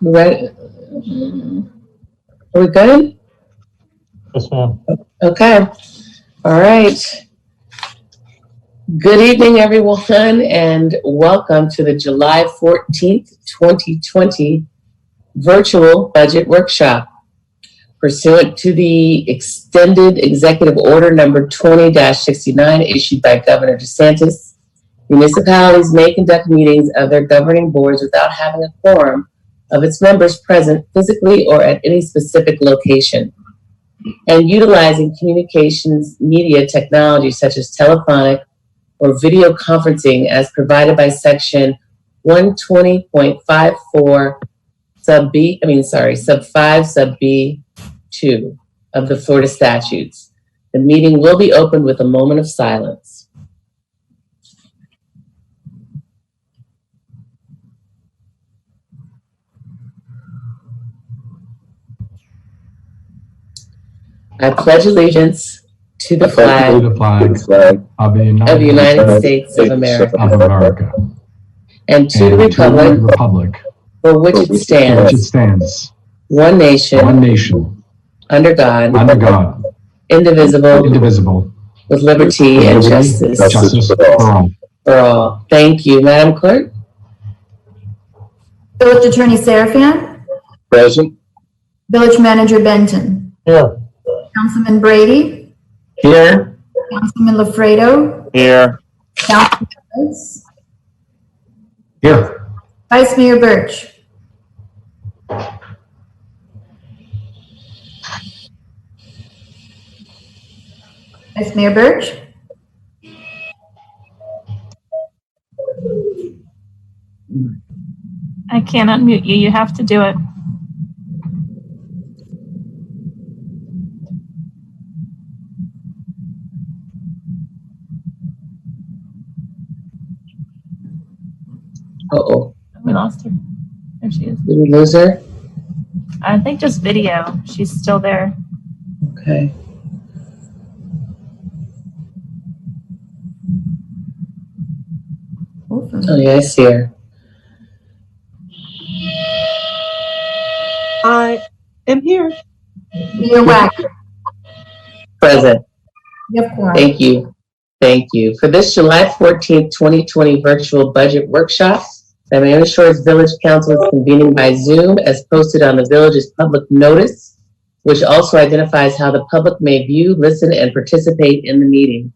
Right. Are we good? Yes, ma'am. Okay. All right. Good evening, everyone, and welcome to the July 14th, 2020 virtual budget workshop. Pursuant to the extended executive order number 20-69 issued by Governor DeSantis, municipalities may conduct meetings of their governing boards without having a quorum of its members present physically or at any specific location, and utilizing communications media technology such as telephonic or video conferencing as provided by section 120.54 sub 5 sub B2 of the Florida statutes. The meeting will be opened with a moment of silence. I pledge allegiance to the flag Of the United States of America, and to the republic for which it stands, one nation, under God, indivisible, with liberty and justice for all. Thank you, Madam Clerk. Village Attorney Serafan. Present. Village Manager Benton. Here. Councilman Brady. Here. Councilman Lafredo. Here. Councilman Rice. Here. Vice Mayor Birch. Vice Mayor Birch. I can't unmute you. You have to do it. Uh-oh. We lost her. There she is. Did we lose her? I think just video. She's still there. Okay. Oh, yeah, I see her. I am here. Mayor Wagner. Present. You have quorum. Thank you. Thank you. For this July 14th, 2020 virtual budget workshop, the Miami Shores Village Council is convening by Zoom as posted on the village's public notice, which also identifies how the public may view, listen, and participate in the meeting.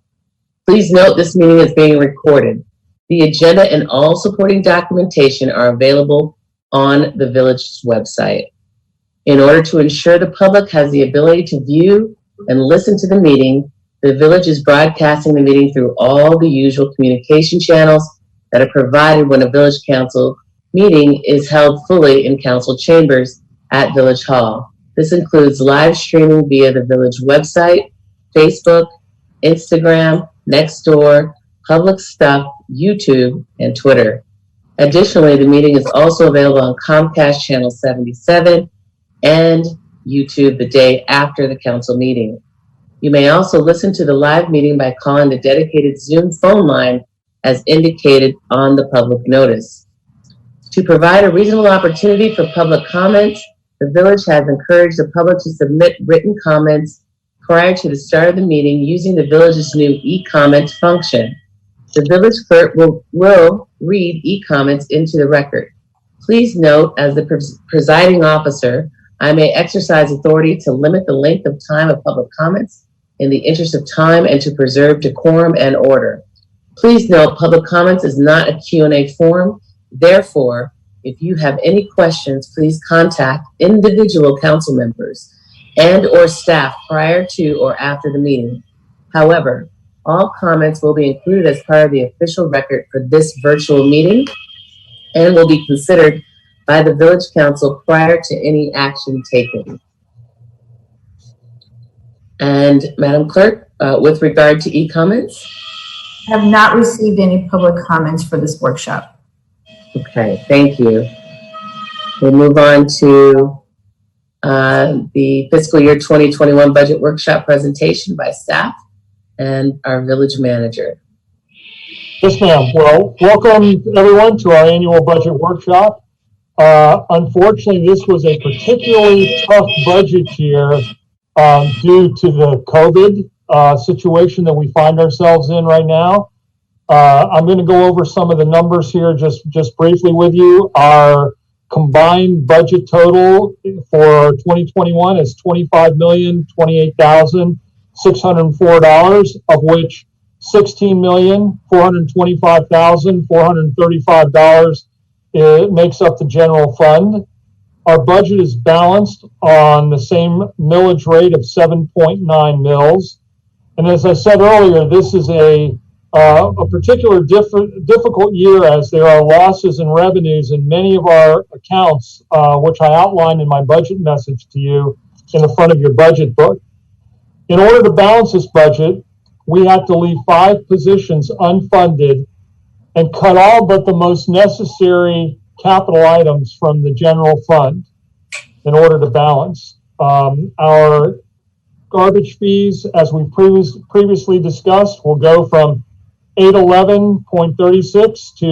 Please note this meeting is being recorded. The agenda and all supporting documentation are available on the village's website. In order to ensure the public has the ability to view and listen to the meeting, the village is broadcasting the meeting through all the usual communication channels that are provided when a village council meeting is held fully in council chambers at Village Hall. This includes live streaming via the village website, Facebook, Instagram, Nextdoor, Public Stuff, YouTube, and Twitter. Additionally, the meeting is also available on Comcast Channel 77 and YouTube the day after the council meeting. You may also listen to the live meeting by calling the dedicated Zoom phone line as indicated on the public notice. To provide a reasonable opportunity for public comments, the village has encouraged the public to submit written comments prior to the start of the meeting using the village's new e-comment function. The village clerk will read e-comments into the record. Please note, as the presiding officer, I may exercise authority to limit the length of time of public comments in the interest of time and to preserve decorum and order. Please note, public comments is not a Q&A forum. Therefore, if you have any questions, please contact individual council members and or staff prior to or after the meeting. However, all comments will be included as part of the official record for this virtual meeting and will be considered by the village council prior to any action taken. And Madam Clerk, with regard to e-comments? I have not received any public comments for this workshop. Okay, thank you. We'll move on to the fiscal year 2021 budget workshop presentation by staff and our village manager. Yes, ma'am. Well, welcome everyone to our annual budget workshop. Unfortunately, this was a particularly tough budget year due to the COVID situation that we find ourselves in right now. I'm going to go over some of the numbers here just briefly with you. Our combined budget total for 2021 is $25,028,604, of which $16,425,435 it makes up the general fund. Our budget is balanced on the same millage rate of 7.9 mils. And as I said earlier, this is a particular difficult year as there are losses in revenues in many of our accounts, which I outlined in my budget message to you in the front of your budget book. In order to balance this budget, we have to leave 5 positions unfunded and cut all but the most necessary capital items from the general fund in order to balance. Our garbage fees, as we previously discussed, will go from $811.36 to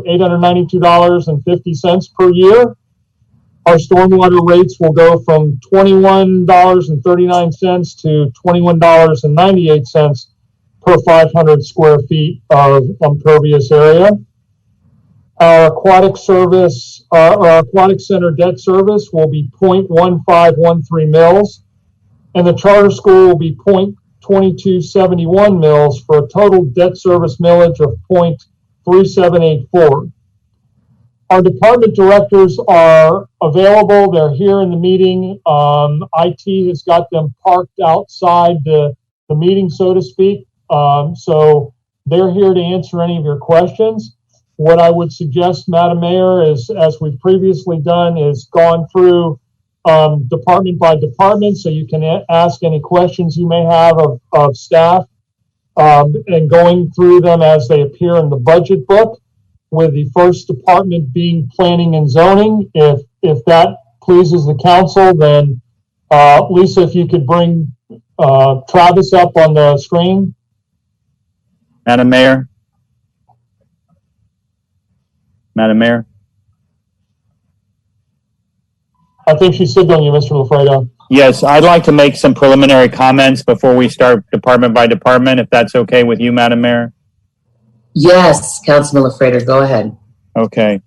$892.50 per year. Our stormwater rates will go from $21.39 to $21.98 per 500 square feet of impervious area. Our aquatic service, our aquatic center debt service will be 0.1513 mils, and the charter school will be 0.2271 mils for a total debt service millage of 0.3784. Our department directors are available. They're here in the meeting. IT has got them parked outside the meeting, so to speak. So they're here to answer any of your questions. What I would suggest, Madam Mayor, is, as we've previously done, is gone through department by department, so you can ask any questions you may have of staff, and going through them as they appear in the budget book, with the first department being planning and zoning. If that pleases the council, then Lisa, if you could bring Travis up on the screen. Madam Mayor? Madam Mayor? I think she's signaling you, Mr. Lafredo. Yes, I'd like to make some preliminary comments before we start department by department, if that's okay with you, Madam Mayor? Yes, Councilman LaFreda, go ahead. Okay.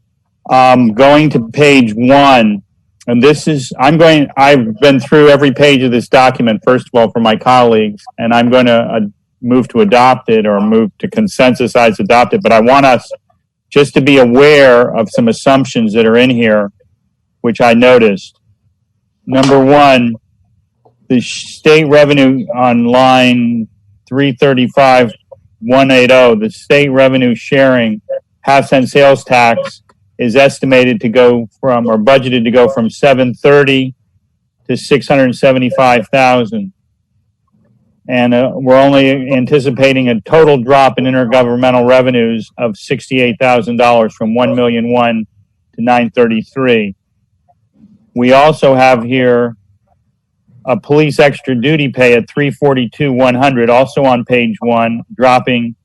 Going to page 1, and I've been through every page of this document, first of all, for my colleagues, and I'm going to move to adopt it or move to consensusize adopt it, but I want us just to be aware of some assumptions that are in here, which I noticed. Number 1, the state revenue on line 335-180, the state revenue sharing half-cent sales tax is estimated to go from, or budgeted to go from 730 to 675,000. And we're only anticipating a total drop in intergovernmental revenues of $68,000 from 1,000,001 to 933. We also have here a police extra duty pay at 342,100, also on page 1, dropping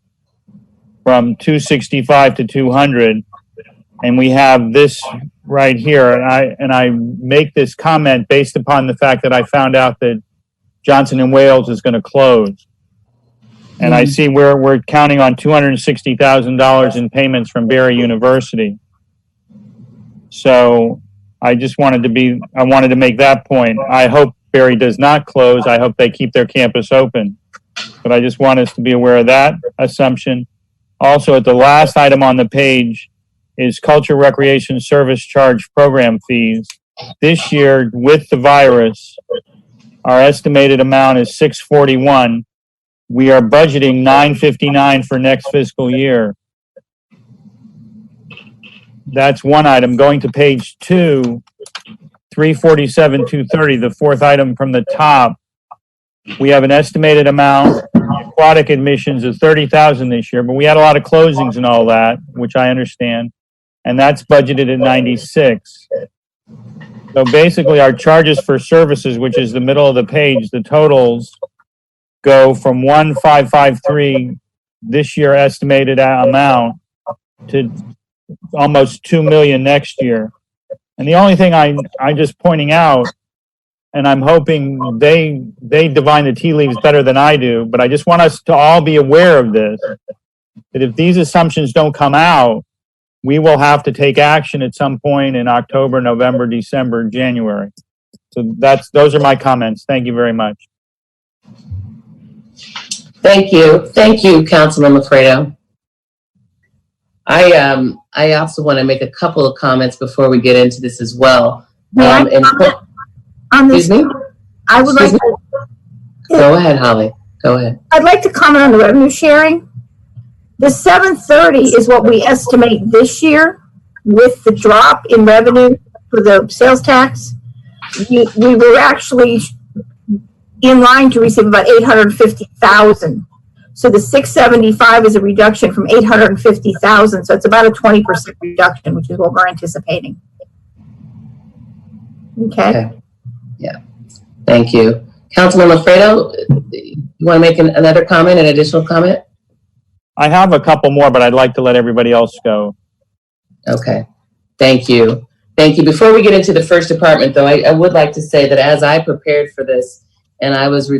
from 265 to 200. And we have this right here, and I make this comment based upon the fact that I found out that Johnson & Wales is going to close. And I see we're counting on $260,000 in payments from Barry University. So I just wanted to make that point. I hope Barry does not close. I hope they keep their campus open. But I just want us to be aware of that assumption. Also, at the last item on the page is culture, recreation, service charge program fees. This year, with the virus, our estimated amount is $641. We are budgeting $959 for next fiscal year. That's one item. Going to page 2, 347,230, the fourth item from the top. We have an estimated amount, aquatic admissions of $30,000 this year, but we had a lot of closings and all that, which I understand, and that's budgeted at $96. So basically our charges for services, which is the middle of the page, the totals go from 1,553 this year estimated amount to almost $2 million next year. And the only thing I'm just pointing out, and I'm hoping they divine the tea leaves better than I do, but I just want us to all be aware of this, that if these assumptions don't come out, we will have to take action at some point in October, November, December, January. So those are my comments. Thank you very much. Thank you. Thank you, Councilman Lafredo. I also want to make a couple of comments before we get into this as well. May I comment on this? Excuse me? I would like to, Go ahead, Holly. Go ahead. I'd like to comment on the revenue sharing. The 730 is what we estimate this year with the drop in revenue for the sales tax. We were actually in line to receive about 850,000. So the 675 is a reduction from 850,000. So it's about a 20% reduction, which is what we're anticipating. Okay. Yeah. Thank you. Councilman Lafredo, you want to make another comment, an additional comment? I have a couple more, but I'd like to let everybody else go. Okay. Thank you. Thank you. Before we get into the first department, though, I would like to say that as I prepared for this, and I was,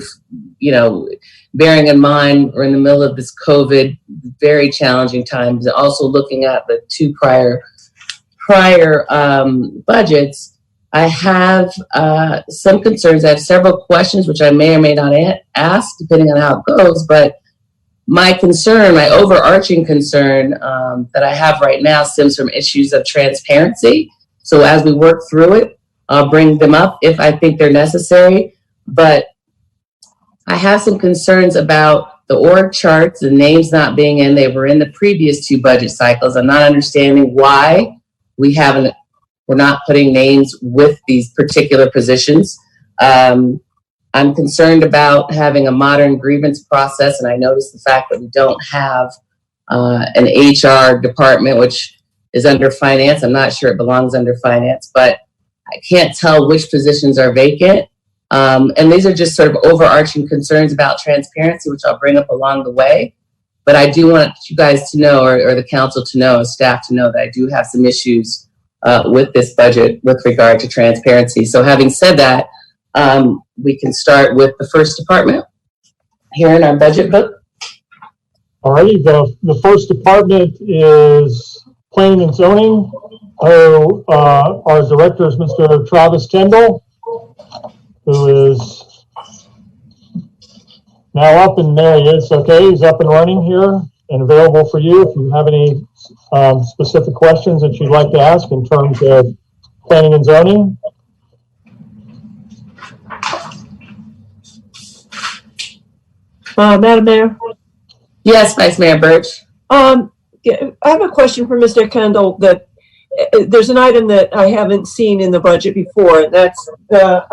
bearing in mind we're in the middle of this COVID, very challenging times, also looking at the two prior budgets, I have some concerns. I have several questions, which I may or may not ask, depending on how it goes. But my concern, my overarching concern that I have right now stems from issues of transparency. So as we work through it, I'll bring them up if I think they're necessary. But I have some concerns about the org charts, the names not being in. They were in the previous two budget cycles. I'm not understanding why we're not putting names with these particular positions. I'm concerned about having a modern grievance process, and I noticed the fact that we don't have an HR department, which is under finance. I'm not sure it belongs under finance, but I can't tell which positions are vacant. And these are just sort of overarching concerns about transparency, which I'll bring up along the way. But I do want you guys to know, or the council to know, staff to know, that I do have some issues with this budget with regard to transparency. So having said that, we can start with the first department here in our budget book. All righty, the first department is planning and zoning. Our director is Mr. Travis Kendall, who is now up, and there he is. Okay, he's up and running here and available for you if you have any specific questions that you'd like to ask in terms of planning and zoning. Madam Mayor, Yes, Vice Mayor Birch. I have a question for Mr. Kendall. That there's an item that I haven't seen in the budget before. That's the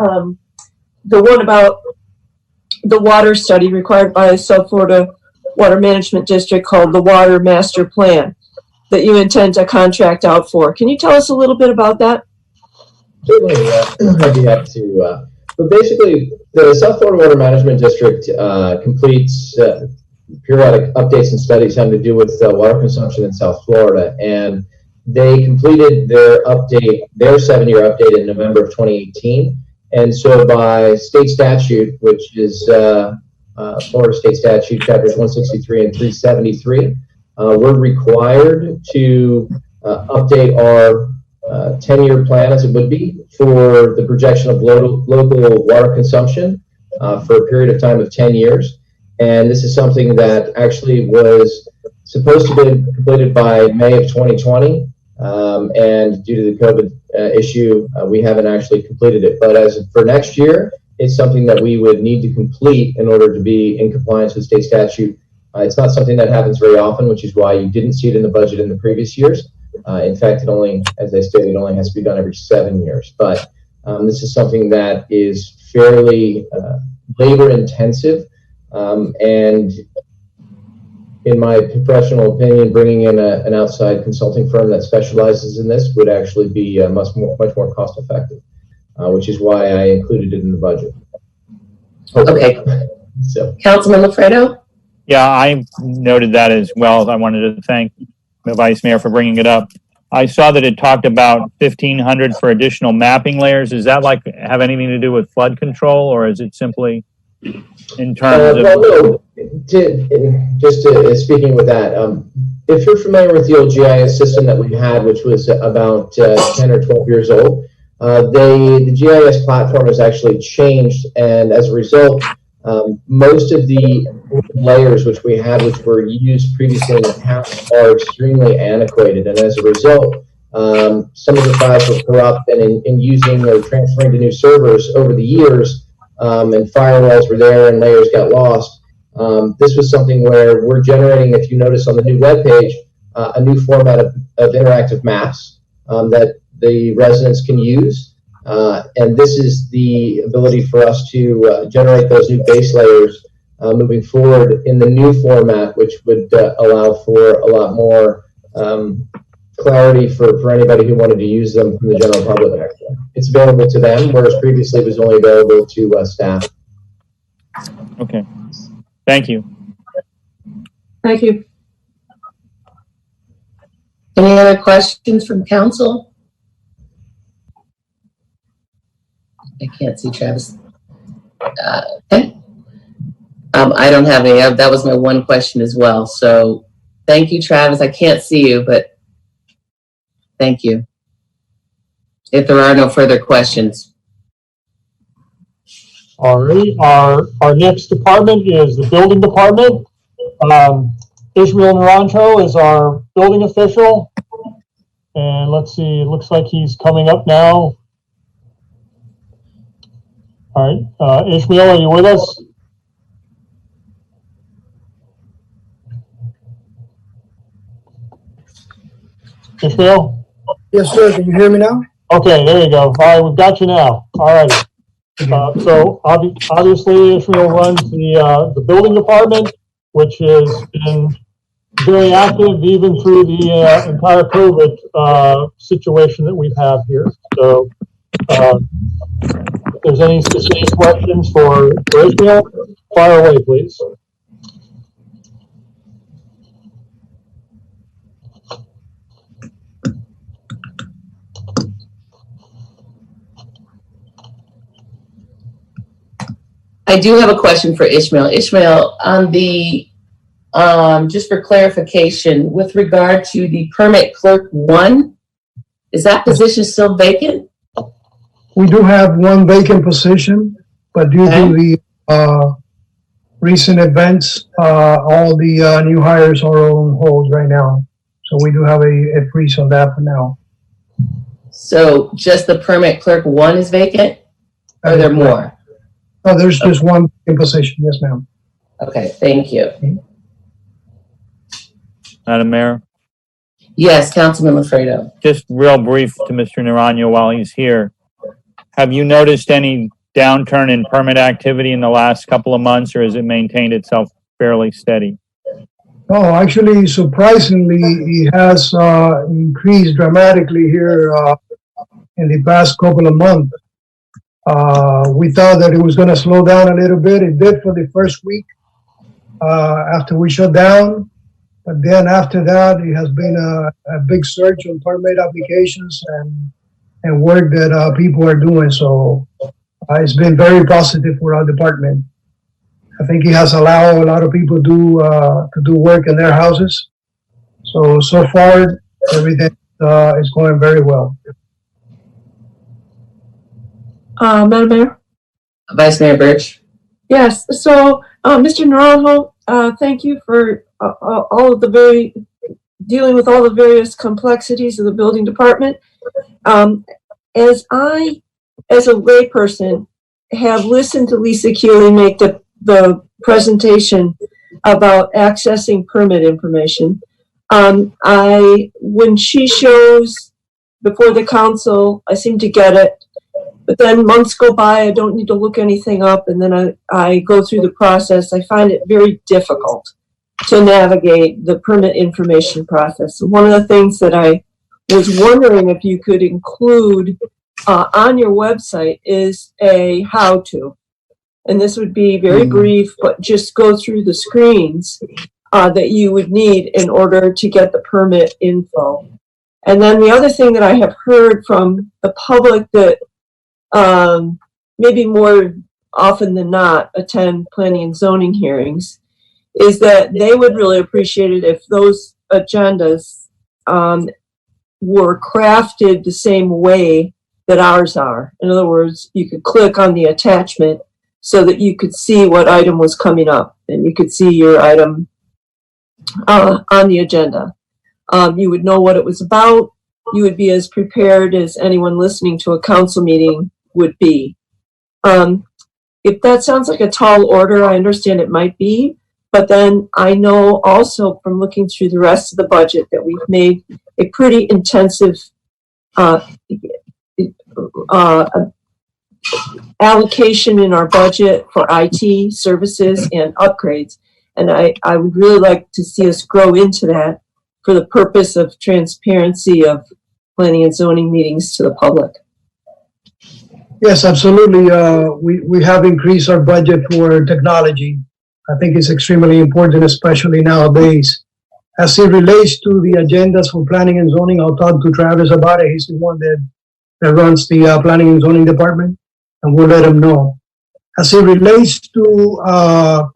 one about the water study required by the South Florida Water Management District, called the Water Master Plan, that you intend to contract out for. Can you tell us a little bit about that? Certainly, I'd be happy to. But basically, the South Florida Water Management District completes periodic updates and studies having to do with water consumption in South Florida. And they completed their 7-year update in November of 2018. And so by state statute, which is Florida State Statute, chapters 163 and 373, we're required to update our 10-year plan, as it would be, for the projection of local water consumption for a period of time of 10 years. And this is something that actually was supposed to be completed by May of 2020. And due to the COVID issue, we haven't actually completed it. But as for next year, it's something that we would need to complete in order to be in compliance with state statute. It's not something that happens very often, which is why you didn't see it in the budget in the previous years. In fact, it only, as I stated, it only has to be done every 7 years. But this is something that is fairly labor intensive. And in my professional opinion, bringing in an outside consulting firm that specializes in this would actually be much more cost effective, which is why I included it in the budget. Okay. So, Councilman Lafredo? Yeah, I noted that as well. I wanted to thank the Vice Mayor for bringing it up. I saw that it talked about 1,500 for additional mapping layers. Does that like have anything to do with flood control, or is it simply in terms of? Well, no, speaking with that, if you're familiar with the old GIS system that we had, which was about 10 or 12 years old, the GIS platform has actually changed, and as a result, most of the layers which we had, which were used previously in the past, are extremely antiquated, and as a result, some of the files were corrupt, and in using or transferring to new servers over the years, and firewalls were there and layers got lost. This was something where we're generating, if you notice on the new webpage, a new format of interactive maps that the residents can use. And this is the ability for us to generate those new base layers moving forward in the new format, which would allow for a lot more clarity for anybody who wanted to use them from the general public. It's available to them, whereas previously it was only available to staff. Okay. Thank you. Thank you. Any other questions from council? I can't see Travis. Okay. I don't have any. That was my one question as well. So thank you, Travis. I can't see you, but thank you. If there are no further questions. All right, our next department is the building department. Ishmael Naranjo is our building official. And let's see, it looks like he's coming up now. All right, Ishmael, are you with us? Ishmael? Yes, sir. Can you hear me now? Okay, there you go. All right, we've got you now. All right. So obviously Ishmael runs the building department, which has been very active even through the entire COVID situation that we've had here. So if there's any specific questions for Ishmael, fire away, please. I do have a question for Ishmael. Ishmael, on the, just for clarification, with regard to the permit clerk 1, is that position still vacant? We do have one vacant position, but due to the recent events, all the new hires are on hold right now. So we do have a freeze on that for now. So just the permit clerk 1 is vacant? Or are there more? Oh, there's just one vacant position. Yes, ma'am. Okay, thank you. Madam Mayor, Yes, Councilman Lafredo. just real brief to Mr. Naranjo while he's here. Have you noticed any downturn in permit activity in the last couple of months, or has it maintained itself fairly steady? Oh, actually, surprisingly, it has increased dramatically here in the past couple of months. We thought that it was going to slow down a little bit. It did for the first week after we shut down. But then after that, it has been a big surge on permit applications and work that people are doing. So it's been very positive for our department. I think it has allowed a lot of people to do work in their houses. So far, everything is going very well. Madam Mayor? Vice Mayor Birch. Yes, so, Mr. Naranjo, thank you for all of the dealing with all the various complexities of the building department. As a layperson, have listened to Lisa Keeley make the presentation about accessing permit information, when she shows before the council, I seem to get it. But then months go by, I don't need to look anything up, and then I go through the process. I find it very difficult to navigate the permit information process. So one of the things that I was wondering if you could include on your website is a how-to. And this would be very brief, but just go through the screens that you would need in order to get the permit info. And then the other thing that I have heard from the public that maybe more often than not attend planning and zoning hearings is that they would really appreciate it if those agendas were crafted the same way that ours are. In other words, you could click on the attachment so that you could see what item was coming up and you could see your item on the agenda. You would know what it was about. You would be as prepared as anyone listening to a council meeting would be. If that sounds like a tall order, I understand it might be, but then I know also from looking through the rest of the budget that we've made a pretty intensive allocation in our budget for IT services and upgrades. And I would really like to see us grow into that for the purpose of transparency of planning and zoning meetings to the public. Yes, absolutely. We have increased our budget for technology. I think it's extremely important, especially nowadays. As it relates to the agendas for planning and zoning, I'll talk to Travis about it. He's the one that runs the planning and zoning department, and we'll let him know. As it relates to,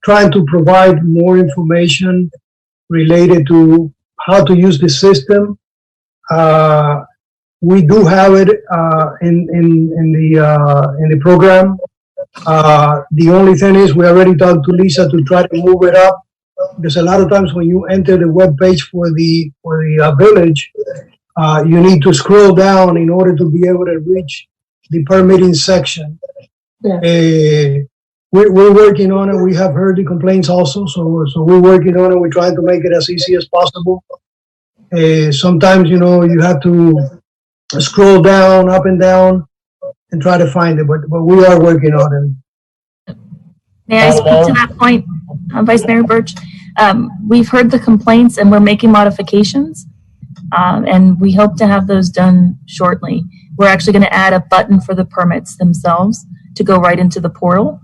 trying to provide more information related to how to use the system, we do have it in the program. The only thing is we already talked to Lisa to try to move it up, because a lot of times when you enter the web page for the village, you need to scroll down in order to be able to reach the permitting section. Yeah. We're working on it. We have heard the complaints also, so we're working on it. We're trying to make it as easy as possible. Sometimes, you have to scroll down, up and down, and try to find it, but we are working on it. May I speak to that point, Vice Mayor Birch? We've heard the complaints and we're making modifications, and we hope to have those done shortly. We're actually going to add a button for the permits themselves to go right into the portal.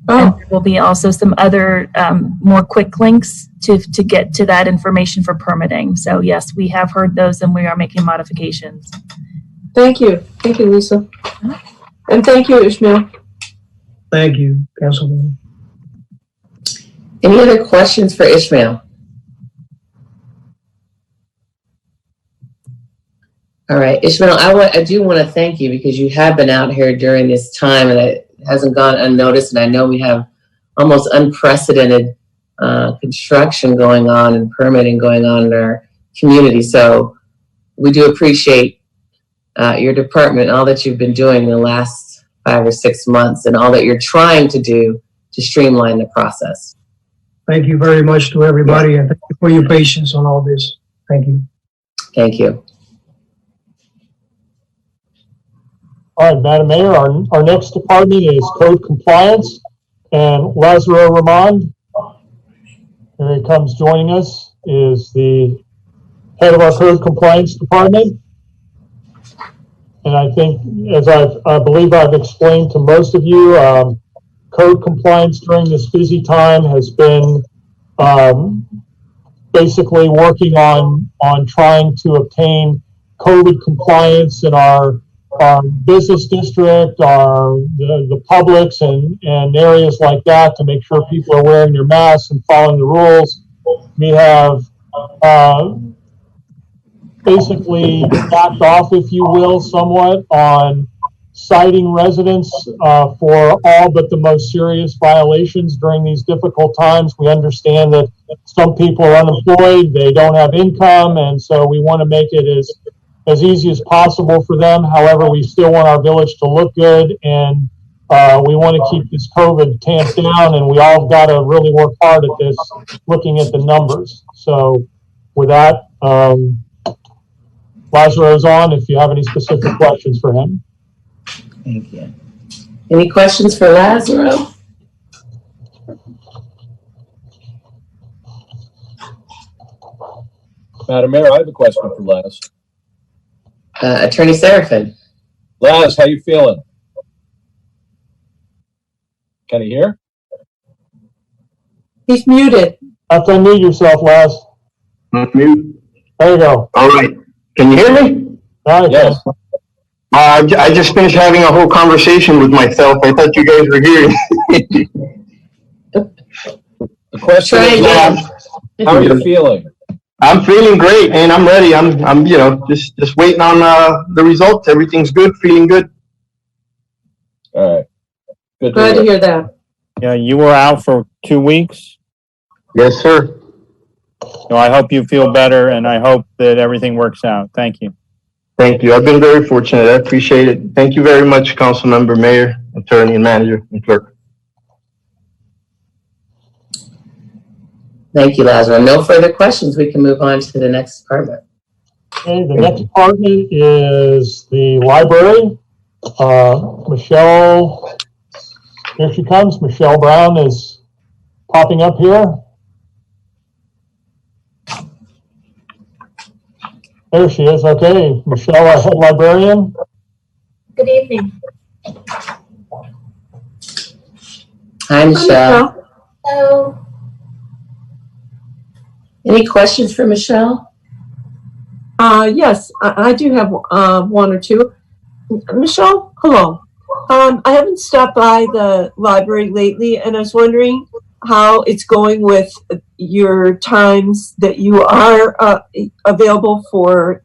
And there will be also some other more quick links to get to that information for permitting. So yes, we have heard those and we are making modifications. Thank you. Thank you, Lisa. And thank you, Ishmael. Thank you, Councilwoman. Any other questions for Ishmael? All right, Ishmael, I do want to thank you because you have been out here during this time and it hasn't gone unnoticed. And I know we have almost unprecedented construction going on and permitting going on in our community. So we do appreciate your department, all that you've been doing in the last 5 or 6 months and all that you're trying to do to streamline the process. Thank you very much to everybody, and thank you for your patience on all this. Thank you. Thank you. All right, Madam Mayor, our next department is code compliance, and Lazaro Ramond, here he comes joining us, is the head of our code compliance department. And I think, as I believe I've explained to most of you, code compliance during this busy time has been basically working on trying to obtain COVID compliance in our business district, the Publix and areas like that to make sure people are wearing their masks and following the rules. We have basically backed off, if you will, somewhat on citing residents for all but the most serious violations during these difficult times. We understand that some people are unemployed, they don't have income, and so we want to make it as easy as possible for them. However, we still want our village to look good, and we want to keep this COVID tamped down, and we all got to really work hard at this, looking at the numbers. So with that, Lazaro's on if you have any specific questions for him. Thank you. Any questions for Lazaro? Madam Mayor, I have a question for Laz. Attorney Serafin. Laz, how you feeling? Can you hear? He's muted. Have to unmute yourself, Laz. Not mute. There you go. All right. Can you hear me? All right. Yes. I just finished having a whole conversation with myself. I thought you guys were here. The question Try is, again. how are you feeling? I'm feeling great, man. I'm ready. I'm just waiting on the results. Everything's good. Feeling good. All right. Good to Glad to hear. hear that. Yeah, you were out for 2 weeks. Yes, sir. So I hope you feel better and I hope that everything works out. Thank you. Thank you. I've been very fortunate. I appreciate it. Thank you very much, council member, mayor, attorney, and manager, and clerk. Thank you, Lazaro. No further questions. We can move on to the next department. Okay, the next department is the library. Michelle, here she comes. Michelle Brown is popping up here. There she is. Okay, Michelle, our head librarian. Good evening. Hi, Michelle. Hello. Any questions for Michelle? Yes, I do have one or two. Michelle, hello. I haven't stopped by the library lately, and I was wondering how it's going with your times that you are available for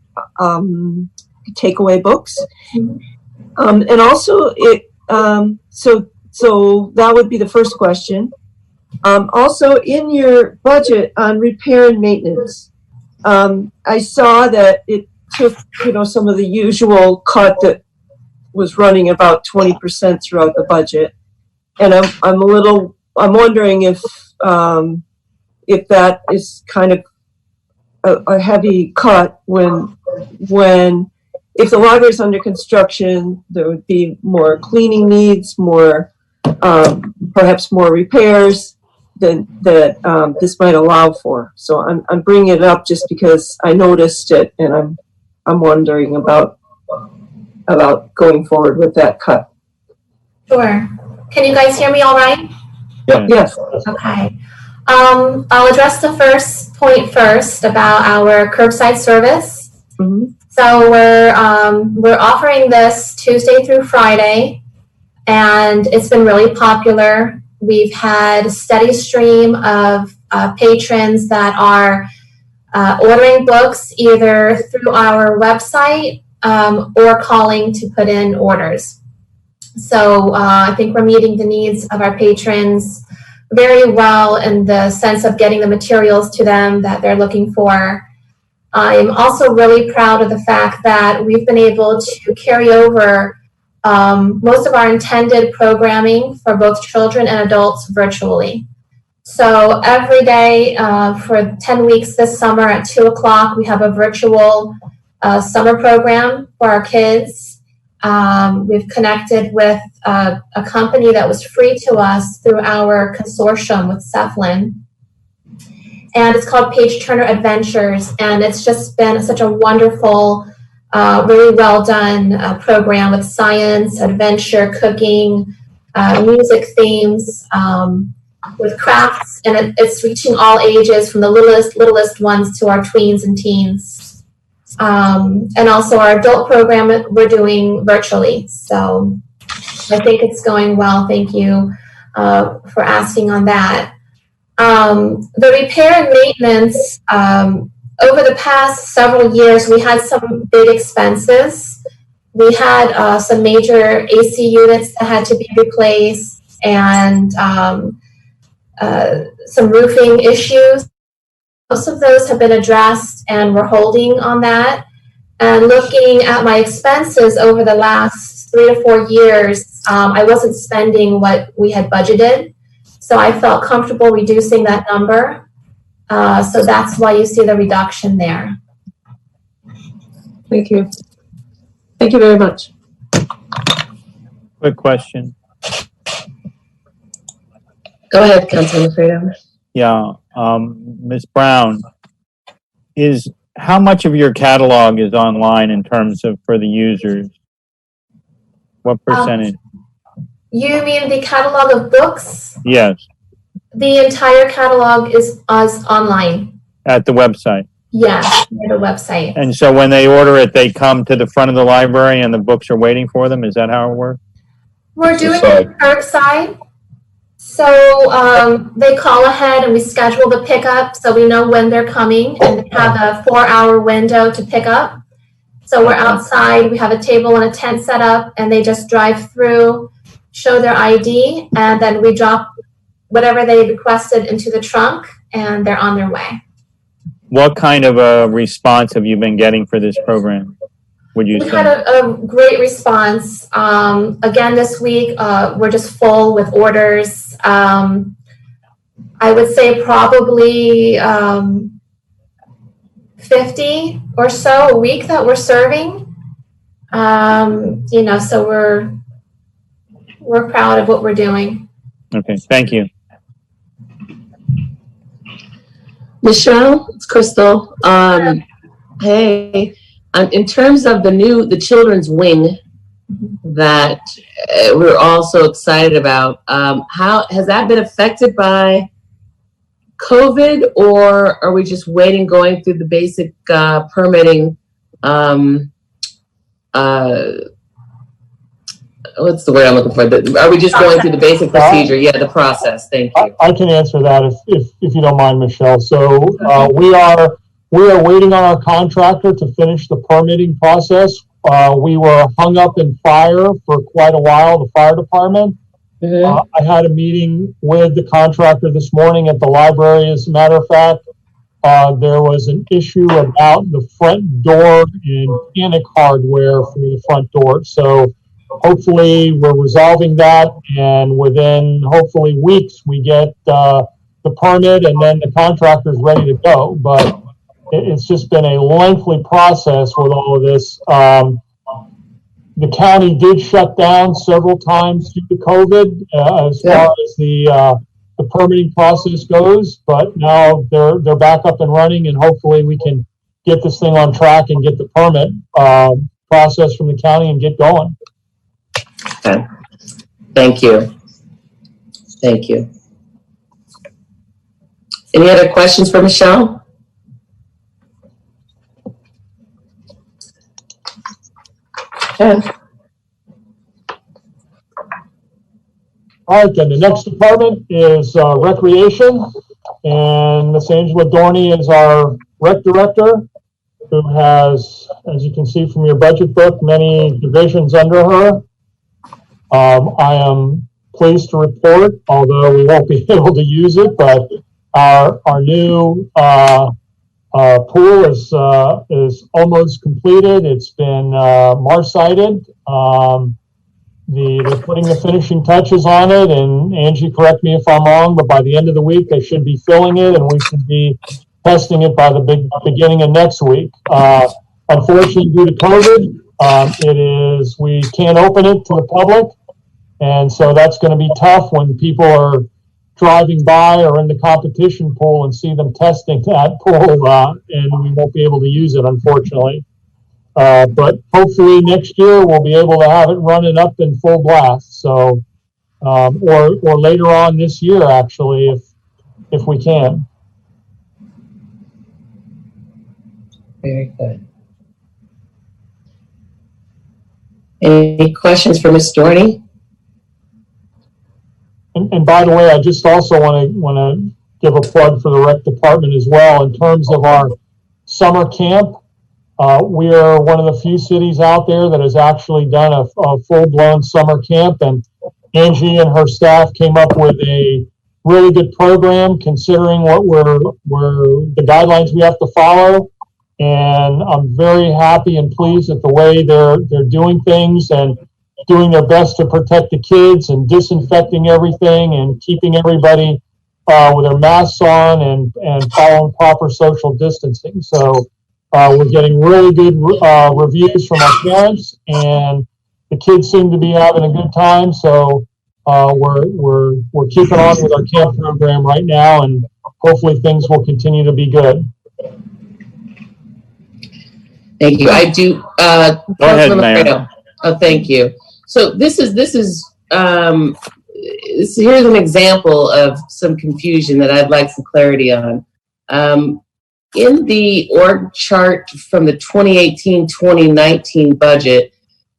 takeaway books. And also, so that would be the first question. Also, in your budget on repair and maintenance, I saw that it took, some of the usual cut that was running about 20% throughout the budget, and I'm wondering if that is kind of a heavy cut when if the library is under construction, there would be more cleaning needs, more perhaps more repairs than that this might allow for. So I'm bringing it up just because I noticed it, and I'm wondering about going forward with that cut. Sure. Can you guys hear me all right? Yes. Okay. I'll address the first point first about our curbside service. Mm-hmm. So we're offering this Tuesday through Friday, and it's been really popular. We've had a steady stream of patrons that are ordering books either through our website or calling to put in orders. So I think we're meeting the needs of our patrons very well in the sense of getting the materials to them that they're looking for. I'm also really proud of the fact that we've been able to carry over most of our intended programming for both children and adults virtually. So every day for 10 weeks this summer at 2 o'clock, we have a virtual summer program for our kids. We've connected with a company that was free to us through our consortium with Cephlin. And it's called Page Turner Adventures. And it's just been such a wonderful, really well done program with science, adventure, cooking, music themes, with crafts. And it's reaching all ages from the littlest ones to our tweens and teens. And also our adult program we're doing virtually. So I think it's going well. Thank you for asking on that. The repair and maintenance, over the past several years, we had some big expenses. We had some major AC units that had to be replaced and some roofing issues. Most of those have been addressed and we're holding on that. And looking at my expenses over the last 3 to 4 years, I wasn't spending what we had budgeted. So I felt comfortable reducing that number. So that's why you see the reduction there. Thank you. Thank you very much. Quick question. Go ahead, Councilman Fredo. Yeah, Ms. Brown, how much of your catalog is online in terms of for the users? What percentage? You mean the catalog of books? Yes, The entire catalog is online. at the website. Yes, near the website. And so when they order it, they come to the front of the library and the books are waiting for them? Is that how it works? We're doing it curbside. So they call ahead and we schedule the pickup so we know when they're coming, and they have a 4-hour window to pick up. So we're outside, we have a table and a tent set up, and they just drive through, show their ID, and then we drop whatever they requested into the trunk, and they're on their way. What kind of a response have you been getting for this program, would you We say? had a great response. Again, this week, we're just full with orders. I would say probably 50 or so a week that we're serving. So we're proud of what we're doing. Okay, thank you. Michelle, it's Crystal. Hey, in terms of the children's wing that we're all so excited about, how has that been affected by COVID, or are we just waiting, going through the basic permitting? What's the word I'm looking for? Are we just going through the basic procedure? Yeah, the process. Thank you. I can answer that if you don't mind, Michelle. So we are waiting on our contractor to finish the permitting process. We were hung up in fire for quite a while, the fire department. Mm-hmm. I had a meeting with the contractor this morning at the library. As a matter of fact, there was an issue about the front door and panic hardware for the front door. So hopefully we're resolving that, and within hopefully weeks we get the permit, and then the contractor's ready to go. But it's just been a lengthy process with all of this. The county did shut down several times due to COVID as far as the permitting process goes, but now they're back up and running, and hopefully we can get this thing on track and get the permit process from the county and get going. Okay. Thank you. Thank you. Any other questions for Michelle? Okay. All right, then the next department is recreation, and Miss Angela Dorney is our rec director, who has, as you can see from your budget book, many divisions under her. I am pleased to report, although we won't be able to use it, but our new pool is almost completed. It's been marcited. They're putting the finishing touches on it, and Angie, correct me if I'm wrong, but by the end of the week they should be filling it, and we should be testing it by the beginning of next week. Unfortunately, due to COVID, we can't open it to the public, and so that's going to be tough when people are driving by or in the competition pool and see them testing that pool, and we won't be able to use it, unfortunately. But hopefully next year we'll be able to have it running up in full blast. So, or later on this year, actually, if we can. Very good. Any questions for Ms. Dorney? And by the way, I just also want to give a plug for the rec department as well. In terms of our summer camp, we are one of the few cities out there that has actually done a full-blown summer camp, and Angie and her staff came up with a really good program considering what the guidelines we have to follow. And I'm very happy and pleased at the way they're doing things and doing their best to protect the kids and disinfecting everything and keeping everybody with their masks on and following proper social distancing. So we're getting really good reviews from our parents, and the kids seem to be having a good time. So we're keeping on with our camp program right now, and hopefully things will continue to be good. Thank you. I do. Go ahead, Mayor. Oh, thank you. So here's an example of some confusion that I'd like some clarity on. in the org chart from the 2018-2019 budget,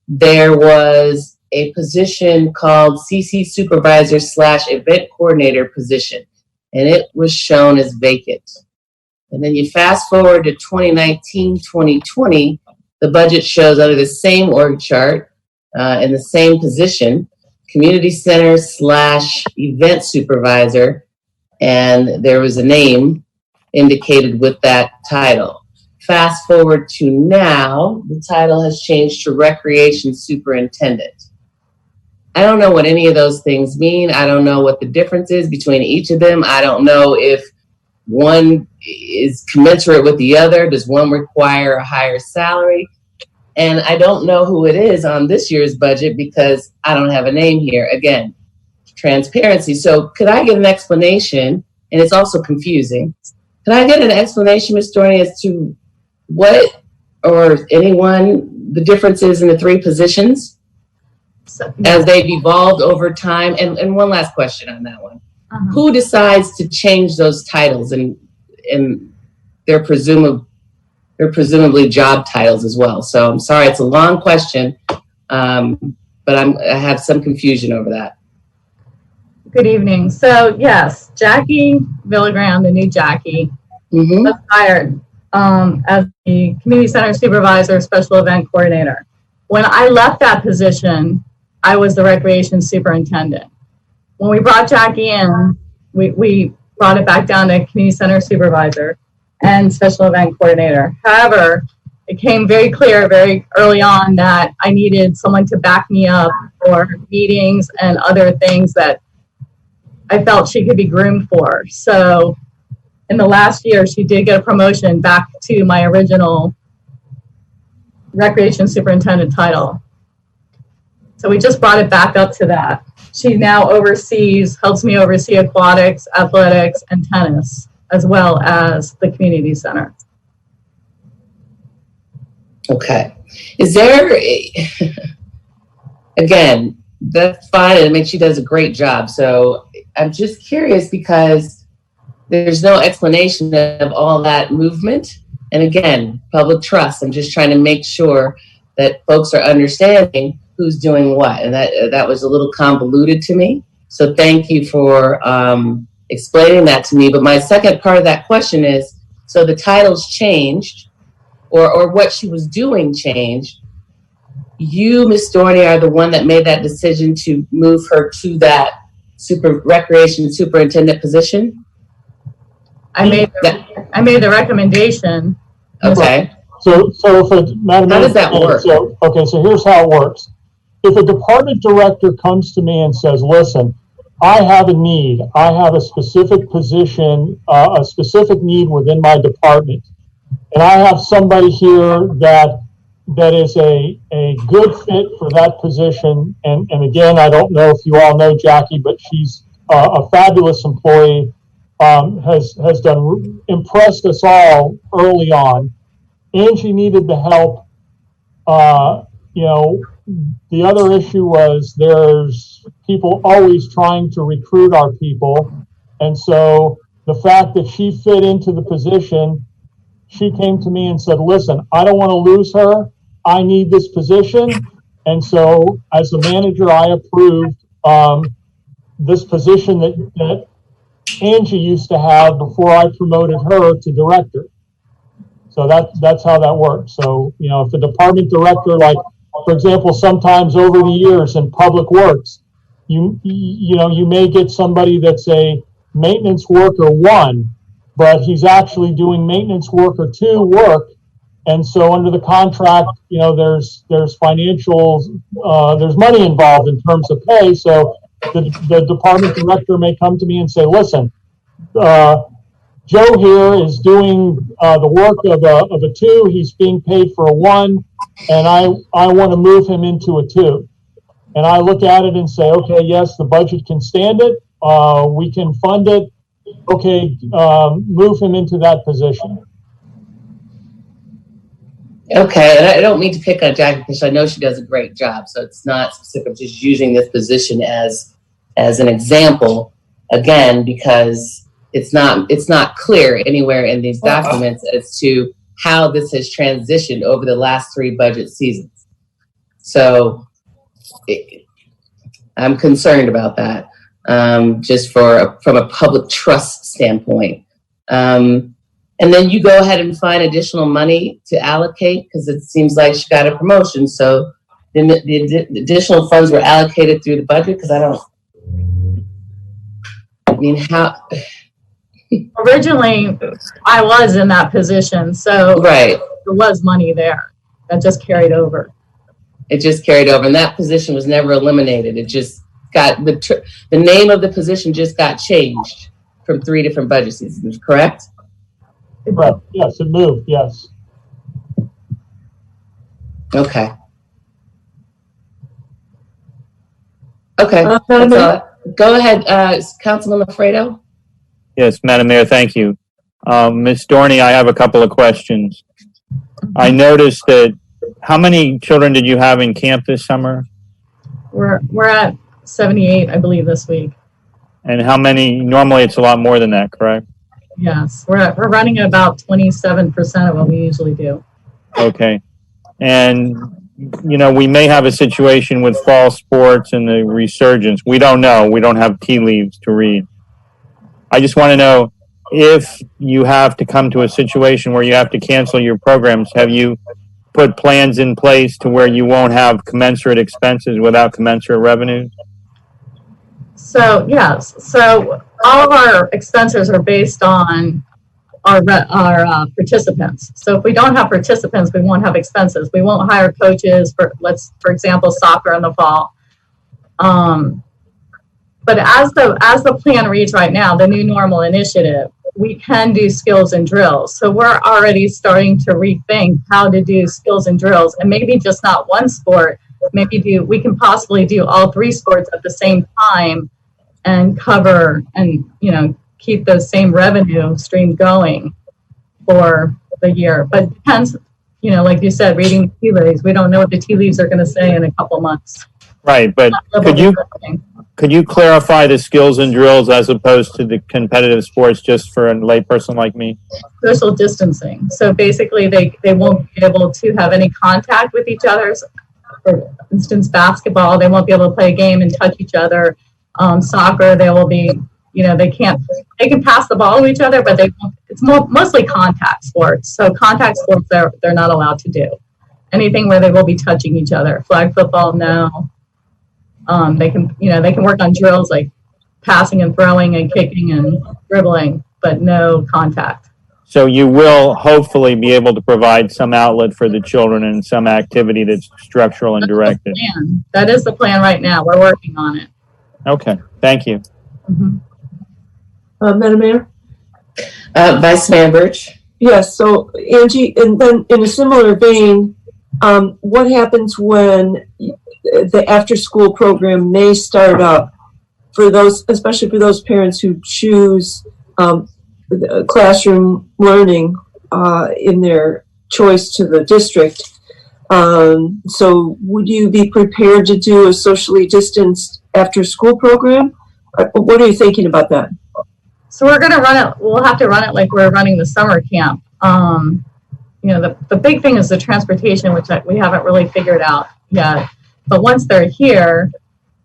there was a position called CC Supervisor / Event Coordinator position, and it was shown as vacant. And then you fast forward to 2019-2020, the budget shows under the same org chart, in the same position, Community Center / Event Supervisor, and there was a name indicated with that title. Fast forward to now, the title has changed to Recreation Superintendent. I don't know what any of those things mean. I don't know what the difference is between each of them. I don't know if one is commensurate with the other. Does one require a higher salary? And I don't know who it is on this year's budget because I don't have a name here. Again, transparency. So could I get an explanation? And it's also confusing. Can I get an explanation, Ms. Dorney, as to what or anyone the difference is in the three positions as they've evolved over time? And one last question on that one. Who decides to change those titles and their presumably job titles as well? So I'm sorry, it's a long question, but I have some confusion over that. Good evening. So yes, Jackie Villagrán, the new Jackie, was hired as the Community Center Supervisor, Special Event Coordinator. When I left that position, I was the Recreation Superintendent. When we brought Jackie in, we brought it back down to Community Center Supervisor and Special Event Coordinator. However, it came very clear very early on that I needed someone to back me up for meetings and other things that I felt she could be groomed for. So in the last year, she did get a promotion back to my original Recreation Superintendent title. So we just brought it back up to that. She now helps me oversee aquatics, athletics, and tennis, as well as the community center. Okay. Is there, again, that's fine, and it makes she does a great job. So I'm just curious because there's no explanation of all that movement. And again, public trust. I'm just trying to make sure that folks are understanding who's doing what. And that was a little convoluted to me. So thank you for explaining that to me. But my second part of that question is, so the titles changed, or what she was doing changed. You, Ms. Dorney, are the one that made that decision to move her to that recreation superintendent position? I made the recommendation. Okay. So if Madam How does that work? So here's how it works. If a department director comes to me and says, listen, I have a need, I have a specific position, a specific need within my department, and I have somebody here that is a good fit for that position, and again, I don't know if you all know Jackie, but she's a fabulous employee, has impressed us all early on. Angie needed the help. The other issue was there's people always trying to recruit our people. And so the fact that she fit into the position, she came to me and said, listen, I don't want to lose her. I need this position. And so as the manager, I approved this position that Angie used to have before I promoted her to director. So that's how that works. So, if the department director, like, for example, sometimes over the years in public works, you may get somebody that's a maintenance worker 1, but he's actually doing maintenance worker 2 work. And so under the contract, there's financials, there's money involved in terms of pay. So the department director may come to me and say, listen, Joe here is doing the work of a 2. He's being paid for a 1, and I want to move him into a 2. And I look at it and say, okay, yes, the budget can stand it. We can fund it. Okay, move him into that position. Okay, and I don't mean to pick on Jackie because I know she does a great job. So it's not specific, just using this position as an example, again, because it's not clear anywhere in these documents as to how this has transitioned over the last 3 budget seasons. So I'm concerned about that, just from a public trust standpoint. And then you go ahead and find additional money to allocate because it seems like she got a promotion. So the additional funds were allocated through the budget because how? Originally, I was in that position, so Right. there was money there that just carried over. It just carried over, and that position was never eliminated. It just got the name of the position just got changed from 3 different budget seasons. Correct? Correct. Yes, it moved. Yes. Okay. Okay. Madam That's Mayor? all. Go ahead, Councilman Lafredo. Yes, Madam Mayor, thank you. Ms. Dorney, I have a couple of questions. I noticed that, how many children did you have in camp this summer? We're at 78, I believe, this week. And how many, normally it's a lot more than that, correct? Yes, we're running at about 27% of what we usually do. Okay. And, we may have a situation with fall sports and the resurgence. We don't know. We don't have tea leaves to read. I just want to know if you have to come to a situation where you have to cancel your programs, have you put plans in place to where you won't have commensurate expenses without commensurate revenues? So, yes. So all of our expenses are based on our participants. So if we don't have participants, we won't have expenses. We won't hire coaches for example, soccer in the fall. But as the plan reads right now, the new normal initiative, we can do skills and drills. So we're already starting to rethink how to do skills and drills, and maybe just not one sport. We can possibly do all 3 sports at the same time and cover and keep those same revenue streams going for the year. But it depends, like you said, reading the tea leaves. We don't know what the tea leaves are going to say in a couple months. Right, but could you clarify the skills and drills as opposed to the competitive sports, just for a layperson like me? Social distancing. So basically, they won't be able to have any contact with each other. For instance, basketball, they won't be able to play a game and touch each other. Soccer, they will be, they can pass the ball to each other, but it's mostly contact sports. So contact sports, they're not allowed to do. Anything where they will be touching each other. Flag football, no. They can work on drills like passing and throwing and kicking and dribbling, but no contact. So you will hopefully be able to provide some outlet for the children and some activity that's structural and directed. That is the plan right now. We're working on it. Okay, thank you. Mm-hmm. Madam Mayor? Vice Mayor Birch. Yes, so Angie, and then in a similar vein, what happens when the after-school program may start up for those, especially for those parents who choose classroom learning in their choice to the district? So would you be prepared to do a socially distanced after-school program? What are you thinking about that? So we're going to run it. We'll have to run it like we're running the summer camp. The big thing is the transportation, which we haven't really figured out yet. But once they're here,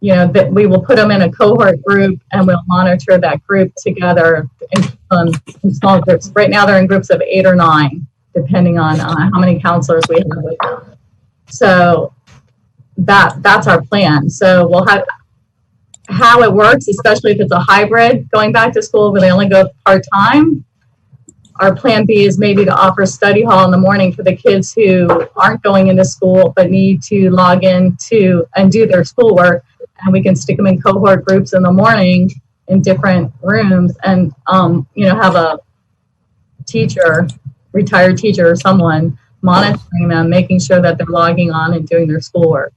that we will put them in a cohort group and we'll monitor that group together in small groups. Right now they're in groups of 8 or 9, depending on how many counselors we have with them. So that's our plan. So we'll have how it works, especially if it's a hybrid going back to school where they only go part-time. Our plan B is maybe to offer study hall in the morning for the kids who aren't going into school but need to log in and do their schoolwork, and we can stick them in cohort groups in the morning in different rooms and have a teacher, retired teacher or someone monitoring them, making sure that they're logging on and doing their schoolwork.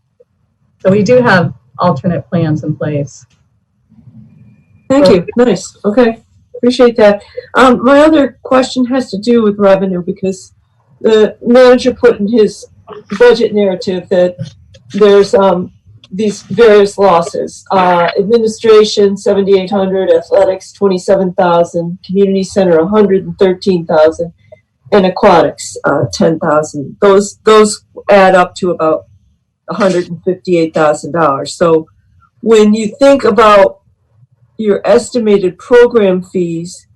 So we do have alternate plans in place. Thank you. Nice. Okay. Appreciate that. My other question has to do with revenue, because the manager put in his budget narrative that there's these various losses. Administration, 7,800, athletics, 27,000, community center, 113,000, and aquatics, 10,000. Those add up to about $158,000. So when you think about your estimated program fees,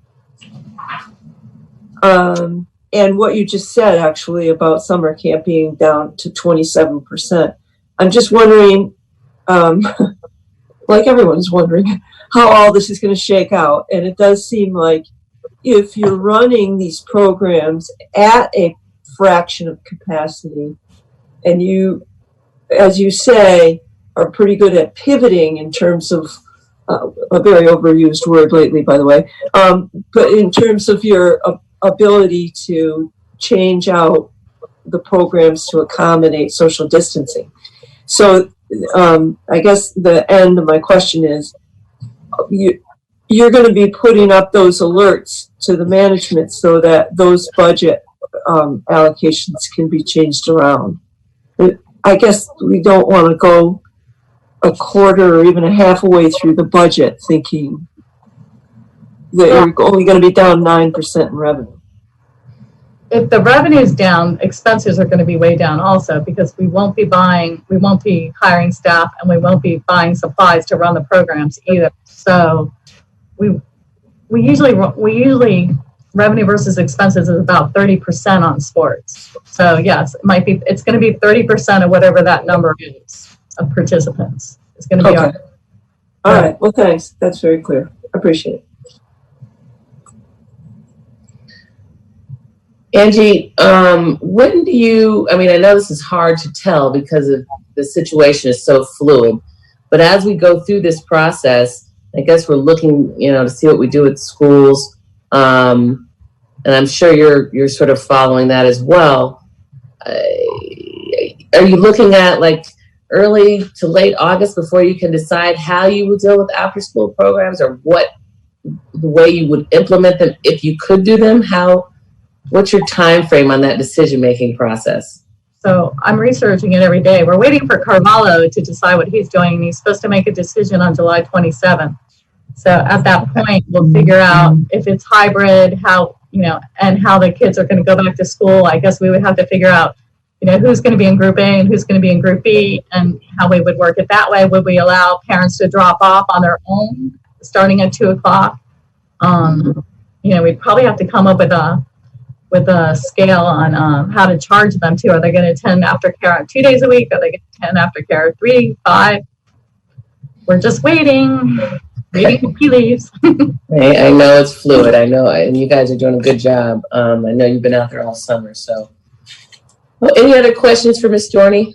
and what you just said actually about summer camp being down to 27%, I'm just wondering, like everyone's wondering, how all this is going to shake out. And it does seem like if you're running these programs at a fraction of capacity, and you, as you say, are pretty good at pivoting in terms of a very overused word lately, by the way, but in terms of your ability to change out the programs to accommodate social distancing. So I guess the end of my question is, you're going to be putting up those alerts to the management so that those budget allocations can be changed around. I guess we don't want to go a quarter or even a half away through the budget thinking that you're only going to be down 9% in revenue. If the revenue is down, expenses are going to be way down also, because we won't be hiring staff, and we won't be buying supplies to run the programs either. So we usually revenue versus expenses is about 30% on sports. So yes, it's going to be 30% of whatever that number is of participants. It's going to be okay. All right. Well, thanks. That's very clear. I appreciate it. Angie, when do you, I know this is hard to tell because of the situation is so fluid, but as we go through this process, I guess we're looking, to see what we do at schools. And I'm sure you're sort of following that as well. Are you looking at like early to late August before you can decide how you will deal with after school programs, or what the way you would implement them if you could do them? What's your time frame on that decision-making process? So I'm researching it every day. We're waiting for Carvalho to decide what he's doing, and he's supposed to make a decision on July 27th. So at that point, we'll figure out if it's hybrid, and how the kids are going to go back to school. I guess we would have to figure out, who's going to be in Group A and who's going to be in Group B, and how we would work it that way. Would we allow parents to drop off on their own starting at 2 o'clock? We'd probably have to come up with a scale on how to charge them too. Are they going to attend aftercare 2 days a week? Are they going to attend aftercare 3, 5? We're just waiting till he leaves. I know it's fluid. I know, and you guys are doing a good job. I know you've been out there all summer. So, well, any other questions for Ms. Dorney?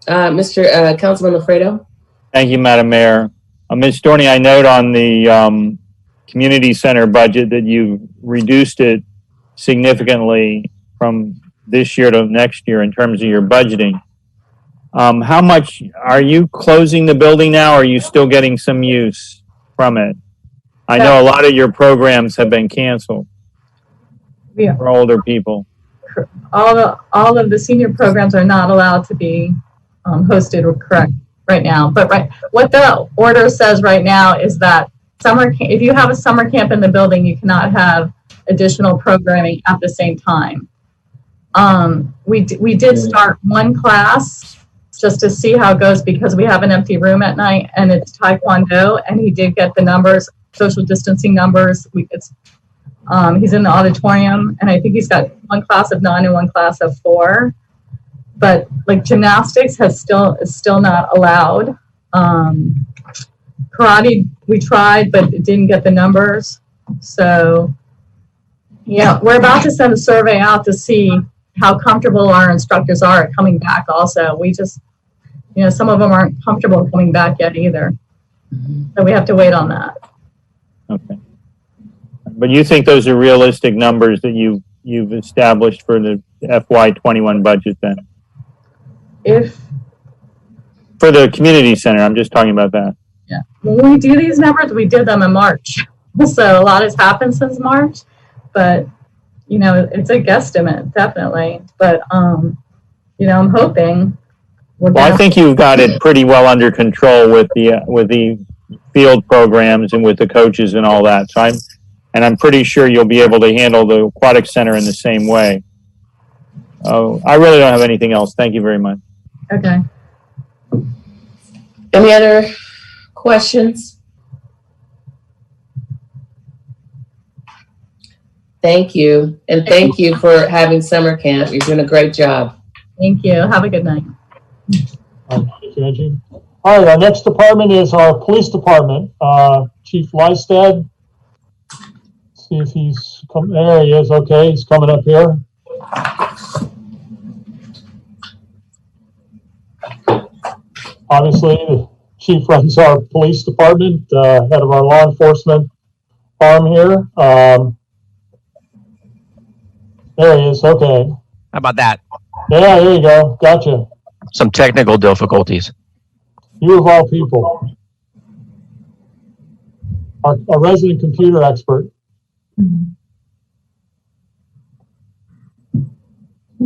Mr. Councilman Lafredo? Thank you, Madam Mayor. Ms. Dorney, I note on the community center budget that you reduced it significantly from this year to next year in terms of your budgeting. How much are you closing the building now, or are you still getting some use from it? I know a lot of your programs have been canceled for older people. All of the senior programs are not allowed to be hosted or correct right now. But what the order says right now is that if you have a summer camp in the building, you cannot have additional programming at the same time. We did start one class just to see how it goes, because we have an empty room at night, and it's Taekwondo, and he did get the numbers, social distancing numbers. He's in the auditorium, and I think he's got one class of 9 and one class of 4. But like gymnastics is still not allowed. Karate, we tried, but it didn't get the numbers. So yeah, we're about to send a survey out to see how comfortable our instructors are at coming back also. We just, some of them aren't comfortable coming back yet either. So we have to wait on that. Okay. But you think those are realistic numbers that you've established for the FY21 budget then? For the community center, I'm just talking about that. Yeah. When we do these numbers, we did them in March. So a lot has happened since March. But, it's a guesstimate, definitely. But, I'm hoping, we're Well, I gonna, think you've got it pretty well under control with the field programs and with the coaches and all that. So I'm pretty sure you'll be able to handle the aquatic center in the same way. Oh, I really don't have anything else. Thank you very much. okay. Any other questions? Thank you. And thank you for having summer camp. You're doing a great job. Thank you. Have a good night. Thank you, Angie. All right, our next department is our police department. Chief Lystad. See if he's come. There he is. Okay, he's coming up here. Obviously, the chief runs our police department, head of our law enforcement arm here. There he is. Okay. How about that? Yeah, there you go. Gotcha. Some technical difficulties. You of all people. Our resident computer expert.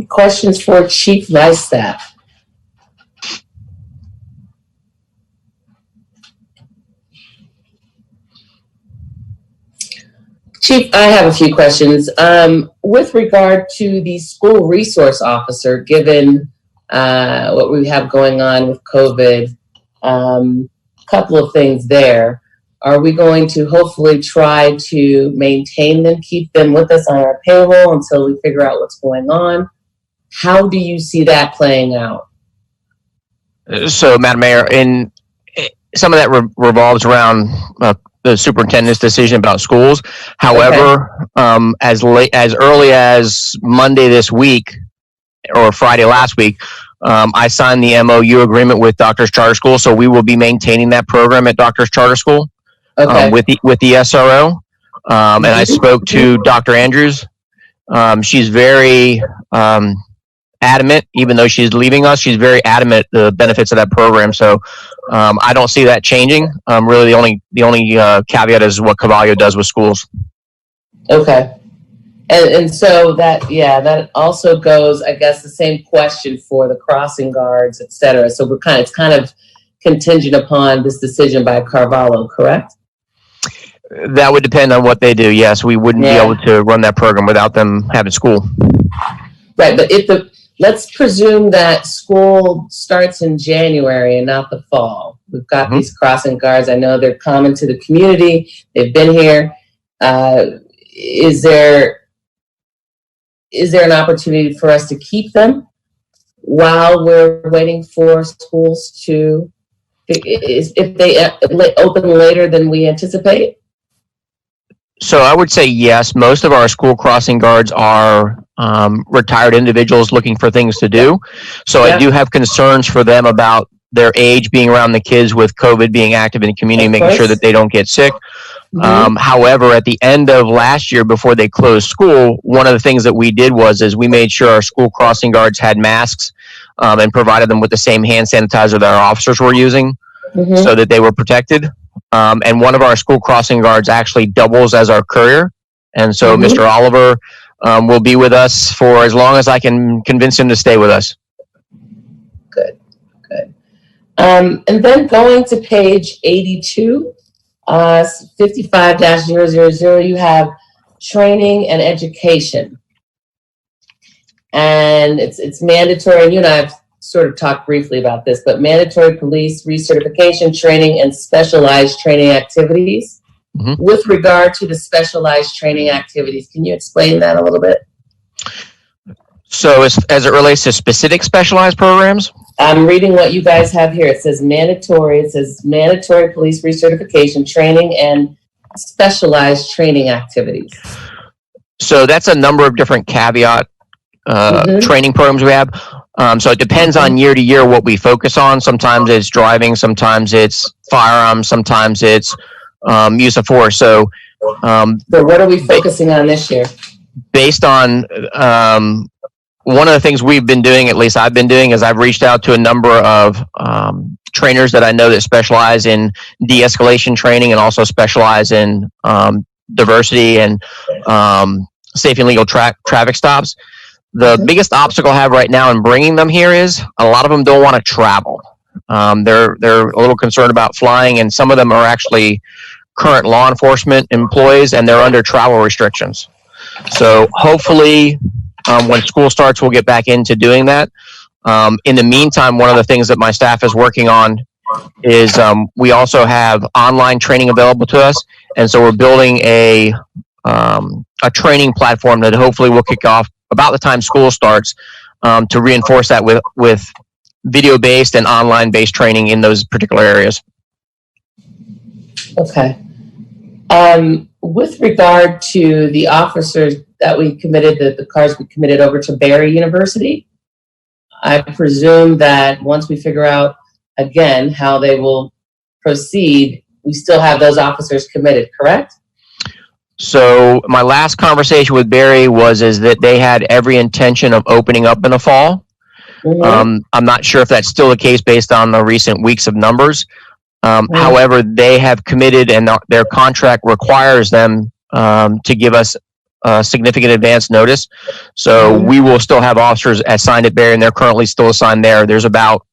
Questions for Chief Lystad? Chief, I have a few questions. With regard to the school resource officer, given what we have going on with COVID, couple of things there. Are we going to hopefully try to maintain them, keep them with us on our payroll until we figure out what's going on? How do you see that playing out? So, Madam Mayor, some of that revolves around the superintendent's decision about schools. However, as early as Monday this week or Friday last week, I signed the MOU agreement with Doctors Charter School, so we will be maintaining that program at Doctors Charter School with the SRO. And I spoke to Dr. Andrews. She's very adamant, even though she's leaving us, she's very adamant the benefits of that program. So I don't see that changing. Really, the only caveat is what Cavallo does with schools. Okay. And so that also goes, I guess, the same question for the crossing guards, et cetera. So it's kind of contingent upon this decision by Carvalho, correct? That would depend on what they do. Yes, we wouldn't be able to run that program without them having school. Right, but let's presume that school starts in January and not the fall. We've got these crossing guards. I know they're common to the community. They've been here. Is there an opportunity for us to keep them while we're waiting for schools to, if they open later than we anticipate? So I would say yes. Most of our school crossing guards are retired individuals looking for things to do. So I do have concerns for them about their age, being around the kids with COVID, being active in the community, making sure that they don't get sick. However, at the end of last year, before they closed school, one of the things that we did is we made sure our school crossing guards had masks and provided them with the same hand sanitizer that our officers were using so that they were protected. And one of our school crossing guards actually doubles as our courier. And so Mr. Oliver will be with us for as long as I can convince him to stay with us. Good. And then going to page 82, 55-000, you have training and education. And it's mandatory, and you and I have sort of talked briefly about this, but mandatory police recertification training and specialized training activities. With regard to the specialized training activities, can you explain that a little bit? So as it relates to specific specialized programs? I'm reading what you guys have here. It says mandatory police recertification training and specialized training activities. So that's a number of different caveat training programs we have. So it depends on year to year what we focus on. Sometimes it's driving, sometimes it's firearms, sometimes it's use of force. So what are we focusing on this year? Based on one of the things we've been doing, at least I've been doing, is I've reached out to a number of trainers that I know that specialize in de-escalation training and also specialize in diversity and safety and legal traffic stops. The biggest obstacle I have right now in bringing them here is a lot of them don't want to travel. They're a little concerned about flying, and some of them are actually current law enforcement employees, and they're under travel restrictions. So hopefully, when school starts, we'll get back into doing that. In the meantime, one of the things that my staff is working on is we also have online training available to us, and so we're building a training platform that hopefully will kick off about the time school starts, to reinforce that with video-based and online-based training in those particular areas. Okay. With regard to the officers that we committed, the cars we committed over to Barry University, I presume that once we figure out again how they will proceed, we still have those officers committed, correct? So my last conversation with Barry is that they had every intention of opening up in the fall. Mm-hmm. I'm not sure if that's still the case based on the recent weeks of numbers. However, they have committed, and their contract requires them to give us significant advance notice. So we will still have officers assigned at Barry, and they're currently still assigned there. There's about,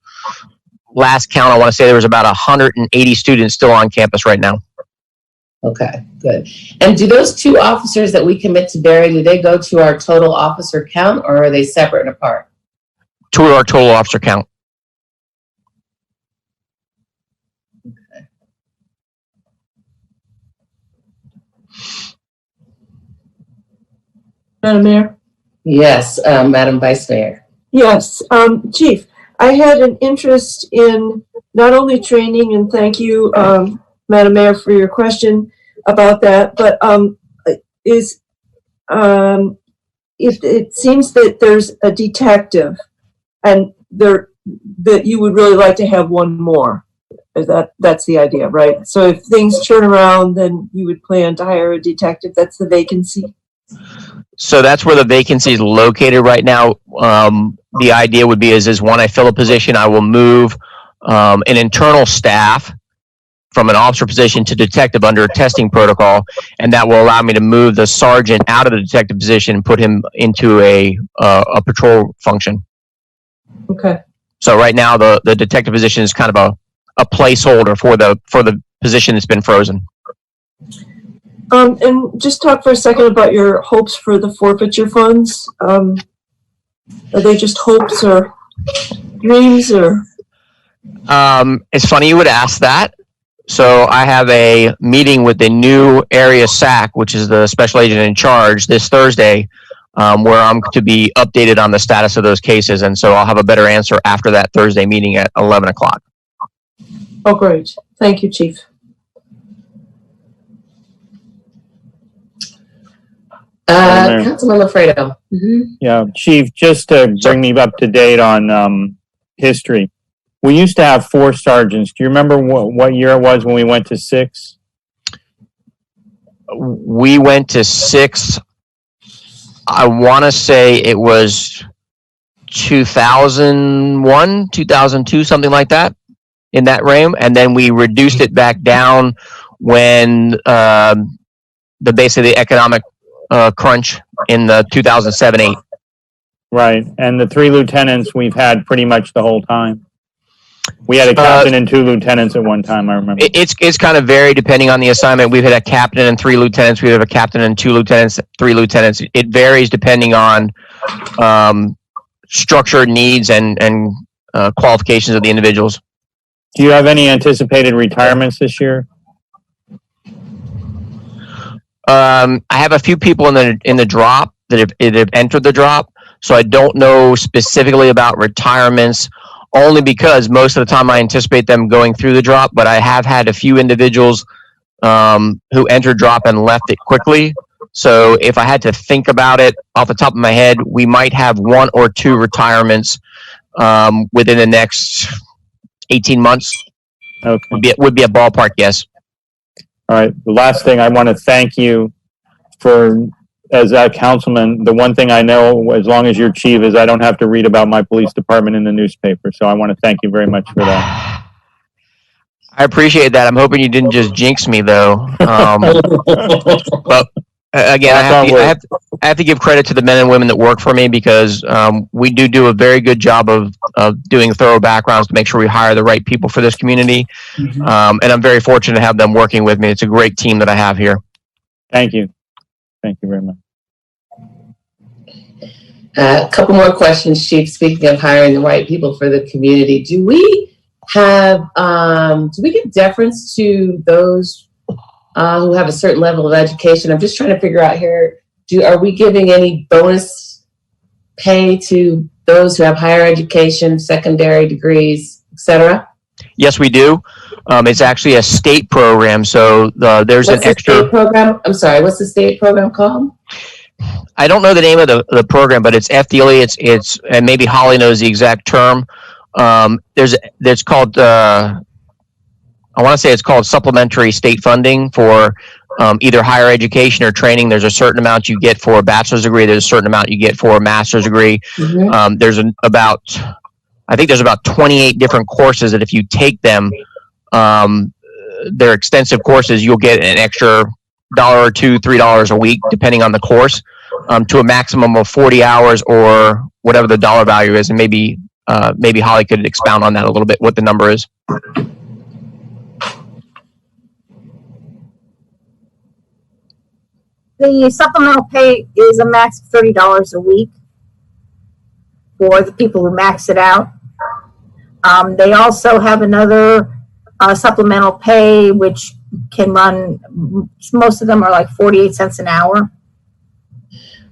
last count, I want to say there was about 180 students still on campus right now. Okay, good. And do those two officers that we commit to Barry, do they go to our total officer count, or are they separate and apart? To our total officer count. Okay. Madam Mayor? Yes, Madam Vice Mayor. Yes, Chief, I had an interest in not only training, and thank you, Madam Mayor, for your question about that, but if it seems that there's a detective, and that you would really like to have one more. That's the idea, right? So if things turn around, then you would plan to hire a detective. That's the vacancy. So that's where the vacancy is located right now. The idea would be is when I fill a position, I will move an internal staff from an officer position to detective under a testing protocol, and that will allow me to move the sergeant out of the detective position and put him into a patrol function. Okay. So right now, the detective position is kind of a placeholder for the position that's been frozen. And just talk for a second about your hopes for the forfeiture funds. Are they just hopes or dreams, or? It's funny you would ask that. So I have a meeting with the new area SAC, which is the special agent in charge, this Thursday, where I'm to be updated on the status of those cases. And so I'll have a better answer after that Thursday meeting at 11 o'clock. Oh, great. Thank you, Chief. Councilman Lafredo. Yeah, Chief, just to bring me up to date on history. We used to have 4 sergeants. Do you remember what year it was when we went to 6? We went to 6. I want to say it was 2001, 2002, something like that, in that realm. And then we reduced it back down when basically the economic crunch in the 2007-8. Right, and the 3 lieutenants we've had pretty much the whole time. We had a captain and 2 lieutenants at one time, I remember. It's kind of varied depending on the assignment. We've had a captain and 3 lieutenants. We have a captain and 2 lieutenants, 3 lieutenants. It varies depending on structure, needs, and qualifications of the individuals. Do you have any anticipated retirements this year? I have a few people in the drop that have entered the drop, so I don't know specifically about retirements, only because most of the time I anticipate them going through the drop, but I have had a few individuals who entered drop and left it quickly. So if I had to think about it off the top of my head, we might have 1 or 2 retirements within the next 18 months. Okay. Would be a ballpark guess. All right. The last thing, I want to thank you for, as a councilman, the one thing I know, as long as you're chief, is I don't have to read about my police department in the newspaper. So I want to thank you very much for that. I appreciate that. I'm hoping you didn't just jinx me, though. But again, I have to give credit to the men and women that work for me because we do a very good job of doing thorough backgrounds to make sure we hire the right people for this community. And I'm very fortunate to have them working with me. It's a great team that I have here. Thank you. Thank you very much. A couple more questions, Chief. Speaking of hiring the right people for the community, do we give deference to those who have a certain level of education? I'm just trying to figure out here, are we giving any bonus pay to those who have higher education, secondary degrees, etc.? Yes, we do. It's actually a state program, so there's What's an extra state program. I'm sorry, what's the state program called? I don't know the name of the program, but it's FDLE. It's and maybe Holly knows the exact term. There's called I want to say it's called supplementary state funding for either higher education or training. There's a certain amount you get for a bachelor's degree. There's a certain amount you get for a master's degree. I think there's about 28 different courses that if you take them, they're extensive courses, you'll get an extra $1 or $2, $3 a week, depending on the course, to a maximum of 40 hours or whatever the dollar value is. And maybe Holly could expound on that a little bit, what the number is. The supplemental pay is a max of $30 a week for the people who max it out. They also have another supplemental pay, which can run, most of them are like 48 cents an hour.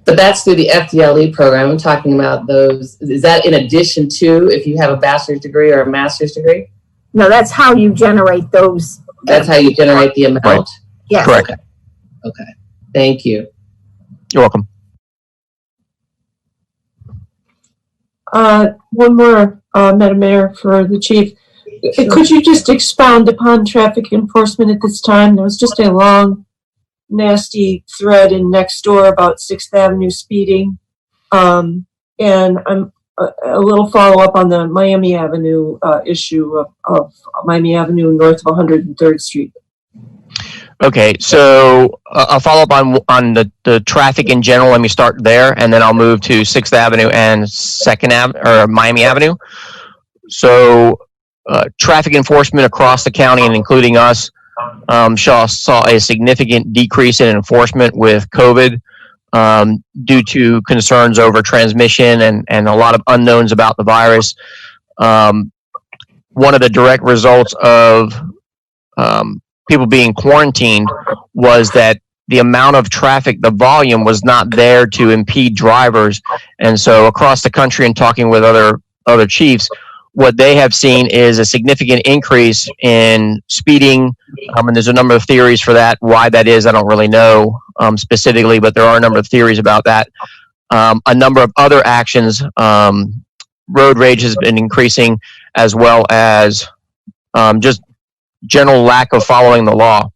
But that's through the FDLE program. I'm talking about those. Is that in addition to if you have a bachelor's degree or a master's degree? No, that's how you generate those. That's how you generate the amount? Right. Yes. Correct. Okay. Thank you. You're welcome. One more, Madam Mayor, for the chief. Sure. Could you just expound upon traffic enforcement at this time? There was just a long, nasty thread in Nextdoor about 6th Avenue speeding. And I'm a little follow-up on the Miami Avenue issue of Miami Avenue north of 103rd Street. Okay, so I'll follow up on the traffic in general. Let me start there, and then I'll move to 6th Avenue and 2nd Avenue or Miami Avenue. So traffic enforcement across the county and including us saw a significant decrease in enforcement with COVID due to concerns over transmission and a lot of unknowns about the virus. One of the direct results of people being quarantined was that the amount of traffic, the volume was not there to impede drivers. And so across the country and talking with other chiefs, what they have seen is a significant increase in speeding. And there's a number of theories for that. Why that is, I don't really know specifically, but there are a number of theories about that. A number of other actions, road rage has been increasing, as well as just general lack of following the law.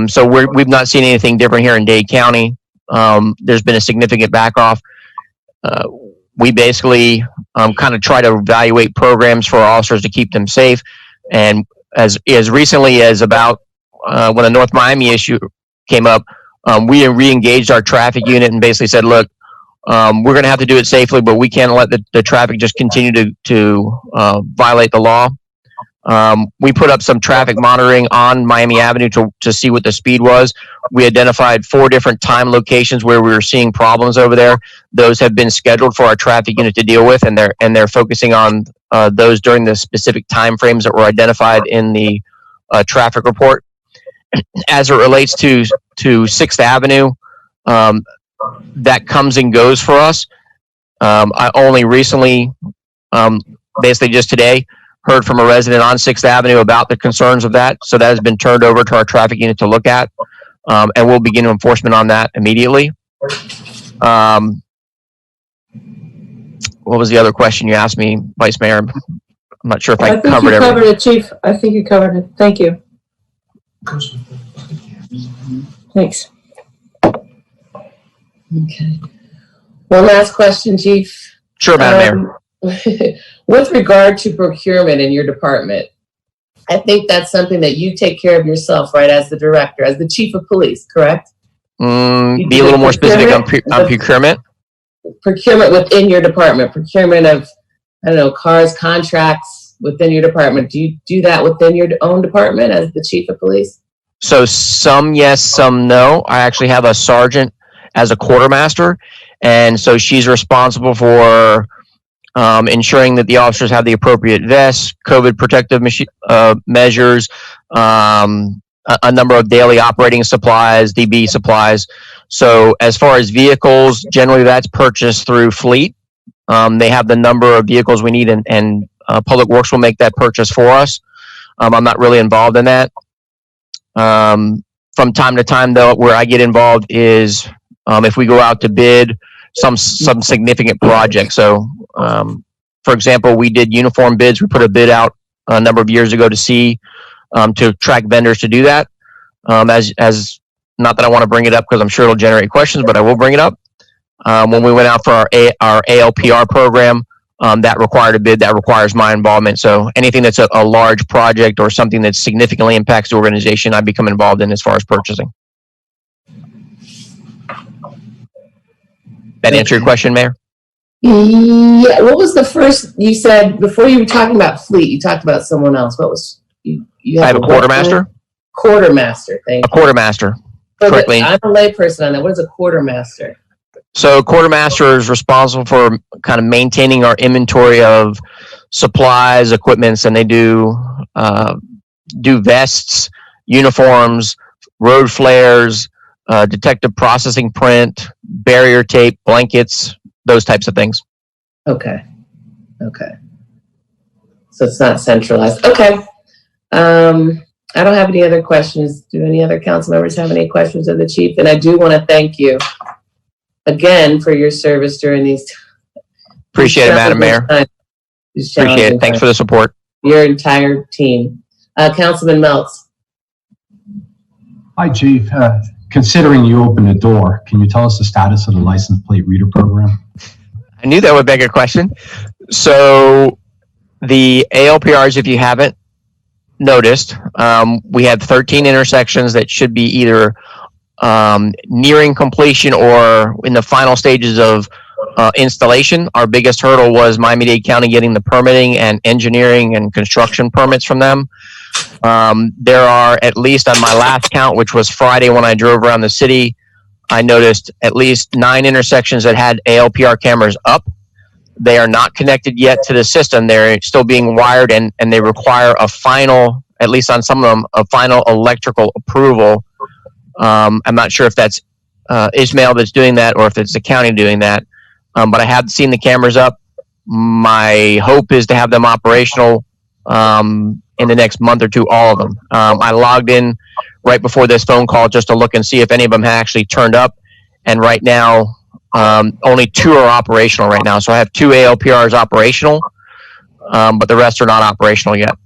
So we've not seen anything different here in Dade County. There's been a significant back off. We basically kind of try to evaluate programs for our officers to keep them safe. And as recently as about when the North Miami issue came up, we re-engaged our traffic unit and basically said, look, we're going to have to do it safely, but we can't let the traffic just continue to violate the law. We put up some traffic monitoring on Miami Avenue to see what the speed was. We identified 4 different time locations where we were seeing problems over there. Those have been scheduled for our traffic unit to deal with, and they're focusing on those during the specific time frames that were identified in the traffic report. As it relates to 6th Avenue, that comes and goes for us. I only recently, basically just today, heard from a resident on 6th Avenue about the concerns of that. So that has been turned over to our traffic unit to look at. And we'll begin enforcement on that immediately. What was the other question you asked me, Vice Mayor? I'm not sure if I covered everything. I think you covered it, Chief. I think you covered it. Thank you. Thanks. Okay. One last question, Chief. Sure, Madam Mayor. With regard to procurement in your department, I think that's something that you take care of yourself, right, as the director, as the chief of police, correct? Be a little more specific on procurement. Procurement within your department, procurement of, I don't know, cars, contracts within your department. Do you do that within your own department as the chief of police? So some yes, some no. I actually have a sergeant as a quartermaster, and so she's responsible for ensuring that the officers have the appropriate vests, COVID protective measures, a number of daily operating supplies, DB supplies. So as far as vehicles, generally that's purchased through fleet. They have the number of vehicles we need, and Public Works will make that purchase for us. I'm not really involved in that. From time to time, though, where I get involved is if we go out to bid some significant project. So, for example, we did uniform bids. We put a bid out a number of years ago to see to attract vendors to do that. As not that I want to bring it up because I'm sure it'll generate questions, but I will bring it up. When we went out for our ALPR program, that required a bid. That requires my involvement. So anything that's a large project or something that significantly impacts the organization, I become involved in as far as purchasing. That answer your question, Mayor? Yeah. What was the first you said before you were talking about fleet? You talked about someone else. What was you? I have a quartermaster. Quartermaster. Thank you. A quartermaster. So Correctly. I'm a layperson on that. What is a quartermaster? So quartermaster is responsible for kind of maintaining our inventory of supplies, equipments, and they do vests, uniforms, road flares, detective processing print, barrier tape, blankets, those types of things. Okay. So it's not centralized. Okay. I don't have any other questions. Do any other council members have any questions of the chief? And I do want to thank you again for your service during these. Appreciate it, Madam Mayor. Appreciate it. Thanks for the support. Your entire team. Councilman Meltz. Hi, Chief. Considering you opened the door, can you tell us the status of the license plate reader program? I knew that would beg a question. So the ALPRs, if you haven't noticed, we have 13 intersections that should be either nearing completion or in the final stages of installation. Our biggest hurdle was Miami-Dade County getting the permitting and engineering and construction permits from them. There are, at least on my last count, which was Friday when I drove around the city, I noticed at least 9 intersections that had ALPR cameras up. They are not connected yet to the system. They're still being wired, and they require a final, at least on some of them, a final electrical approval. I'm not sure if that's Ismail that's doing that or if it's the county doing that, but I have seen the cameras up. My hope is to have them operational in the next month or two, all of them. I logged in right before this phone call just to look and see if any of them had actually turned up, and right now only 2 are operational right now. So I have 2 ALPRs operational, but the rest are not operational yet.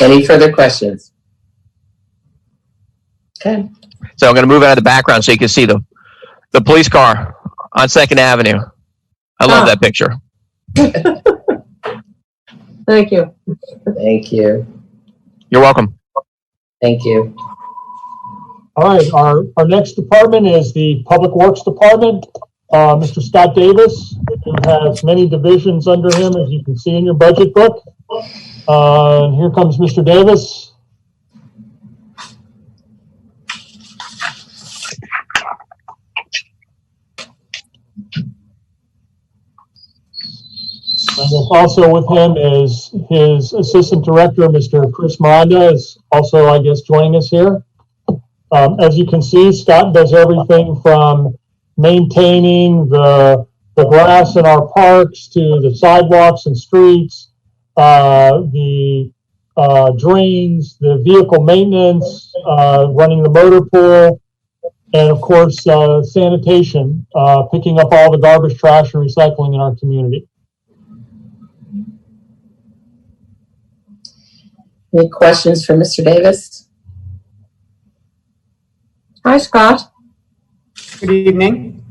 Any further questions? Okay. So I'm going to move out of the background so you can see the police car on 2nd Avenue. I love that picture. Thank you. Thank you. You're welcome. Thank you. All right, our next department is the Public Works Department. Mr. Scott Davis, who has many divisions under him, as you can see in your budget book. And here comes Mr. Davis. And also with him is his assistant director, Mr. Chris Miranda, is also, I guess, joining us here. As you can see, Scott does everything from maintaining the grass in our parks to the sidewalks and streets, the drains, the vehicle maintenance, running the motor pool, and of course, sanitation, picking up all the garbage, trash, and recycling in our community. Any questions for Mr. Davis? Hi, Scott. Good evening.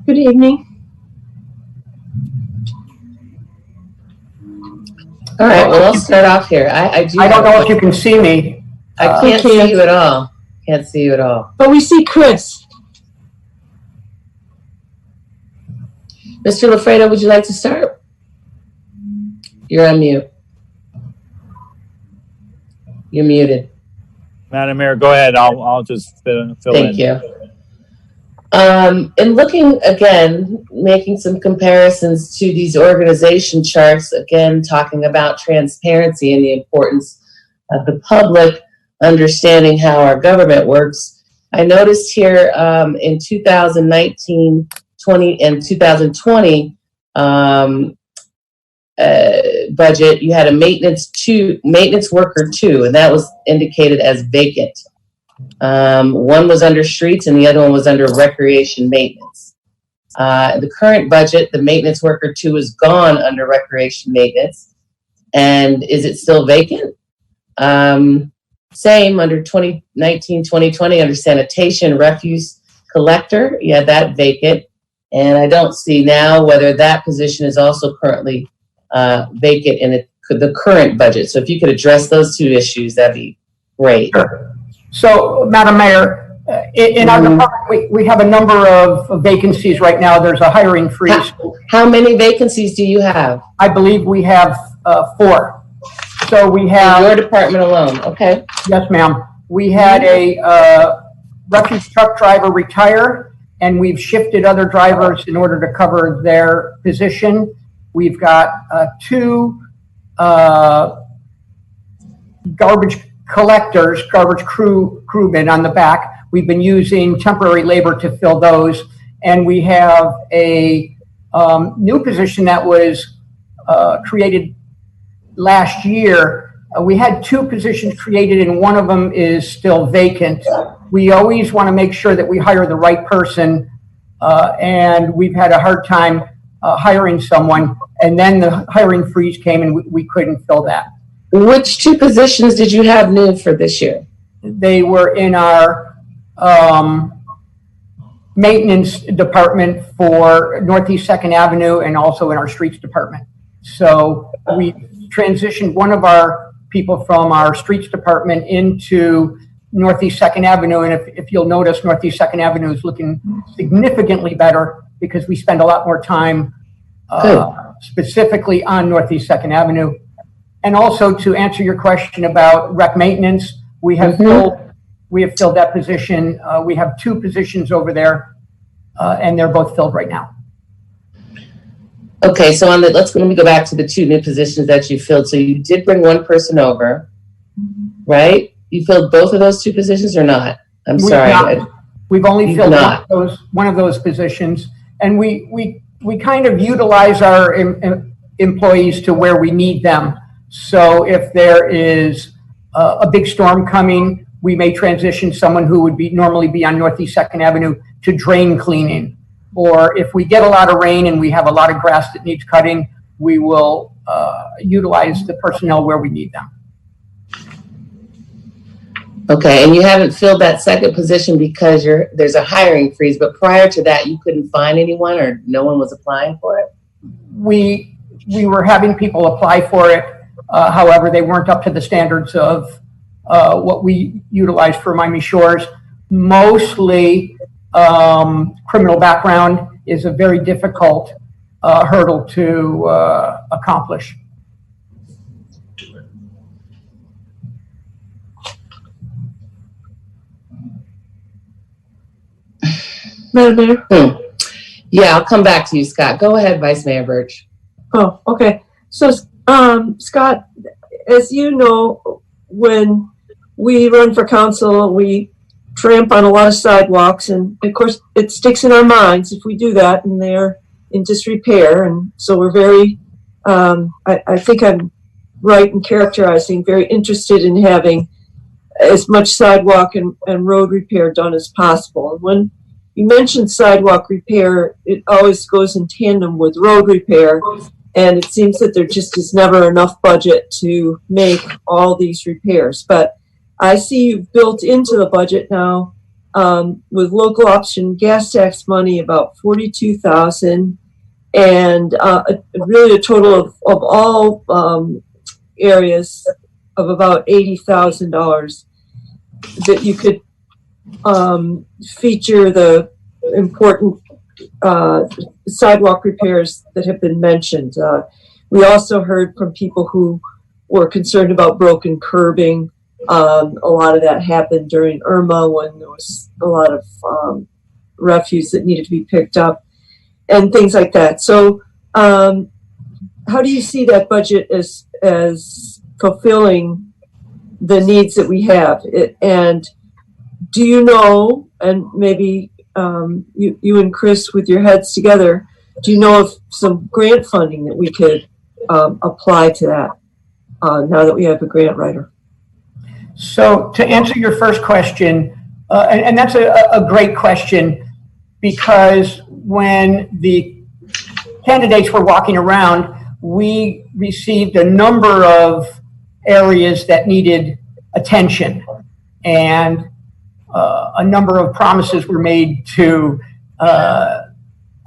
Good evening. All right, well, I'll start off here. I don't know if you can see me. I can't see you at all. Can't see you at all. But we see Chris. Mr. Lafredo, would you like to start? You're on mute. You're muted. Madam Mayor, go ahead. I'll just fill in. Thank you. In looking again, making some comparisons to these organization charts, again, talking about transparency and the importance of the public understanding how our government works. I noticed here in 2019, 20 and 2020 budget, you had a maintenance worker 2, and that was indicated as vacant. One was under streets and the other one was under recreation maintenance. The current budget, the maintenance worker 2 is gone under recreation maintenance. And is it still vacant? Same under 2019, 2020 under sanitation, refuse collector. Yeah, that vacant. And I don't see now whether that position is also currently vacant in the current budget. So if you could address those 2 issues, that'd be great. So, Madam Mayor, in our department, we have a number of vacancies right now. There's a hiring freeze. How many vacancies do you have? I believe we have 4. So we have... In your department alone, okay. Yes, ma'am. We had a refuse truck driver retire, and we've shifted other drivers in order to cover their position. We've got 2 garbage collectors, garbage crewmen on the back. We've been using temporary labor to fill those. And we have a new position that was created last year. We had 2 positions created and one of them is still vacant. We always want to make sure that we hire the right person. And we've had a hard time hiring someone. And then the hiring freeze came and we couldn't fill that. Which 2 positions did you have new for this year? They were in our maintenance department for Northeast 2nd Avenue and also in our streets department. So we transitioned one of our people from our streets department into Northeast 2nd Avenue. And if you'll notice, Northeast 2nd Avenue is looking significantly better because we spend a lot more time specifically on Northeast 2nd Avenue. And also to answer your question about rec maintenance, we have filled that position. We have 2 positions over there, and they're both filled right now. Okay, so let me go back to the 2 new positions that you filled. So you did bring one person over, right? You filled both of those 2 positions or not? I'm sorry. We've only filled one of those positions, and we kind of utilize our employees to where we need them. So if there is a big storm coming, we may transition someone who would normally be on Northeast 2nd Avenue to drain cleaning. Or if we get a lot of rain and we have a lot of grass that needs cutting, we will utilize the personnel where we need them. Okay, and you haven't filled that second position because there's a hiring freeze, but prior to that, you couldn't find anyone or no one was applying for it? We were having people apply for it. However, they weren't up to the standards of what we utilize for Miami Shores. Mostly criminal background is a very difficult hurdle to accomplish. Madam Mayor? Yeah, I'll come back to you, Scott. Go ahead, Vice Mayor Birch. Oh, okay. So, Scott, as you know, when we run for council, we tramp on a lot of sidewalks, and of course, it sticks in our minds if we do that, and they're in disrepair. And so we're very, I think I'm right in characterizing, very interested in having as much sidewalk and road repair done as possible. And when you mentioned sidewalk repair, it always goes in tandem with road repair. And it seems that there just is never enough budget to make all these repairs. But I see you've built into the budget now with local option gas tax money about $42,000, and really a total of all areas of about $80,000 that you could feature the important sidewalk repairs that have been mentioned. We also heard from people who were concerned about broken curbing. A lot of that happened during Irma when there was a lot of refuse that needed to be picked up and things like that. So how do you see that budget as fulfilling the needs that we have? And do you know, and maybe you and Chris with your heads together, do you know of some grant funding that we could apply to that now that we have a grant writer? So to answer your first question, and that's a great question, because when the candidates were walking around, we received a number of areas that needed attention, and a number of promises were made to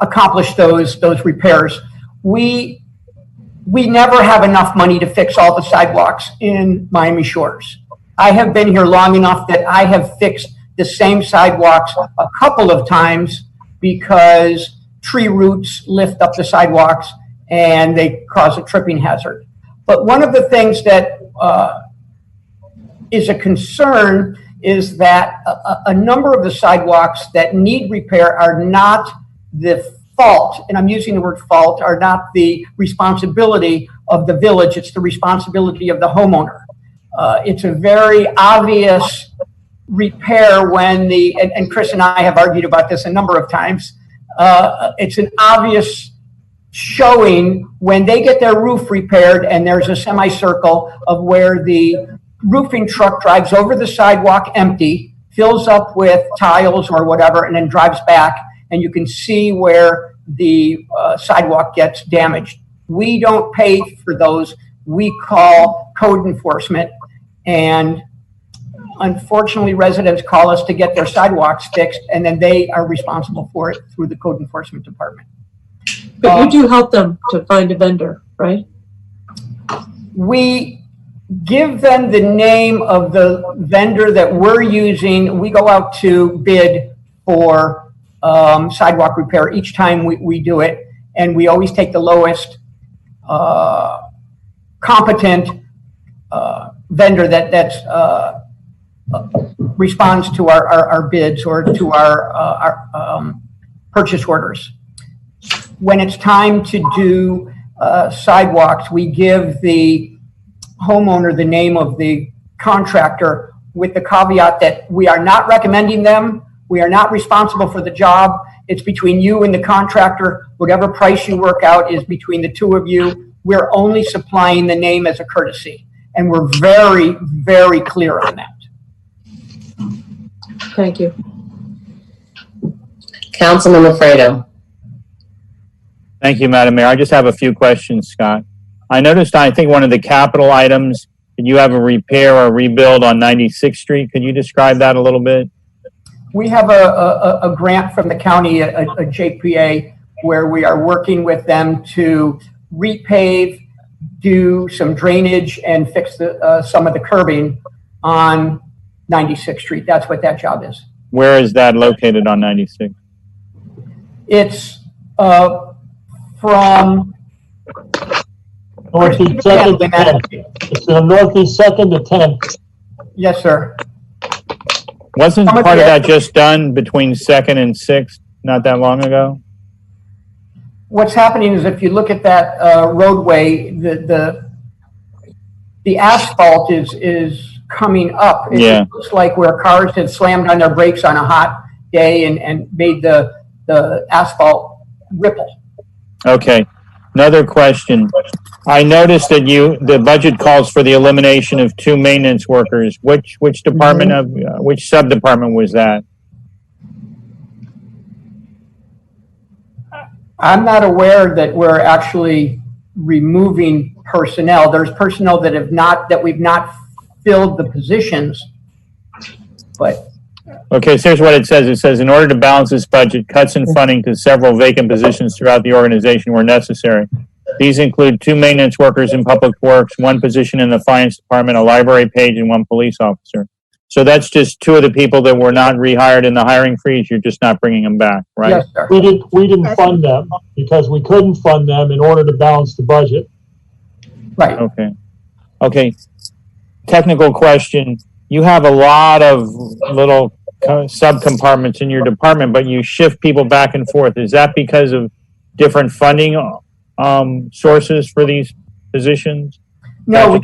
accomplish those repairs. We never have enough money to fix all the sidewalks in Miami Shores. I have been here long enough that I have fixed the same sidewalks a couple of times because tree roots lift up the sidewalks and they cause a tripping hazard. But one of the things that is a concern is that a number of the sidewalks that need repair are not the fault, and I'm using the word fault, are not the responsibility of the village, it's the responsibility of the homeowner. It's a very obvious repair when and Chris and I have argued about this a number of times, it's an obvious showing when they get their roof repaired and there's a semicircle of where the roofing truck drives over the sidewalk empty, fills up with tiles or whatever, and then drives back, and you can see where the sidewalk gets damaged. We don't pay for those. We call code enforcement, and unfortunately residents call us to get their sidewalks fixed, and then they are responsible for it through the code enforcement department. But you do help them to find a vendor, right? We give them the name of the vendor that we're using. We go out to bid for sidewalk repair each time we do it, and we always take the lowest competent vendor that responds to our bids or to our purchase orders. When it's time to do sidewalks, we give the homeowner the name of the contractor with the caveat that we are not recommending them. We are not responsible for the job. It's between you and the contractor. Whatever price you work out is between the two of you. We're only supplying the name as a courtesy. And we're very, very clear on that. Thank you. Councilman Fredo. Thank you, Madam Mayor. I just have a few questions, Scott. I noticed, I think one of the capital items, did you have a repair or rebuild on 96th Street? Could you describe that a little bit? We have a grant from the county, a JPA, where we are working with them to repave, do some drainage, and fix some of the curbing on 96th Street. That's what that job is. Where is that located on 96? It's from Northeast 2nd to 10th. It's the Northeast 2nd to 10th. Yes, sir. Wasn't part of that just done between 2nd and 6th not that long ago? What's happening is if you look at that roadway, the asphalt is coming up. It looks like where cars had slammed on their brakes on a hot day and made the asphalt ripple. Okay. Another question. I noticed that the budget calls for the elimination of 2 maintenance workers. Which department which sub-department was that? I'm not aware that we're actually removing personnel. There's personnel that we've not filled the positions, but Okay, so here's what it says. It says, in order to balance this budget, cuts in funding to several vacant positions throughout the organization were necessary. These include 2 maintenance workers in public works, 1 position in the finance department, a library page, and 1 police officer. So that's just 2 of the people that were not rehired in the hiring freeze. You're just not bringing them back, right? Yes, sir. We didn't fund them because we couldn't fund them in order to balance the budget. Right. Okay. Okay. Technical question. You have a lot of little subcompartments in your department, but you shift people back and forth. Is that because of different funding sources for these positions? No,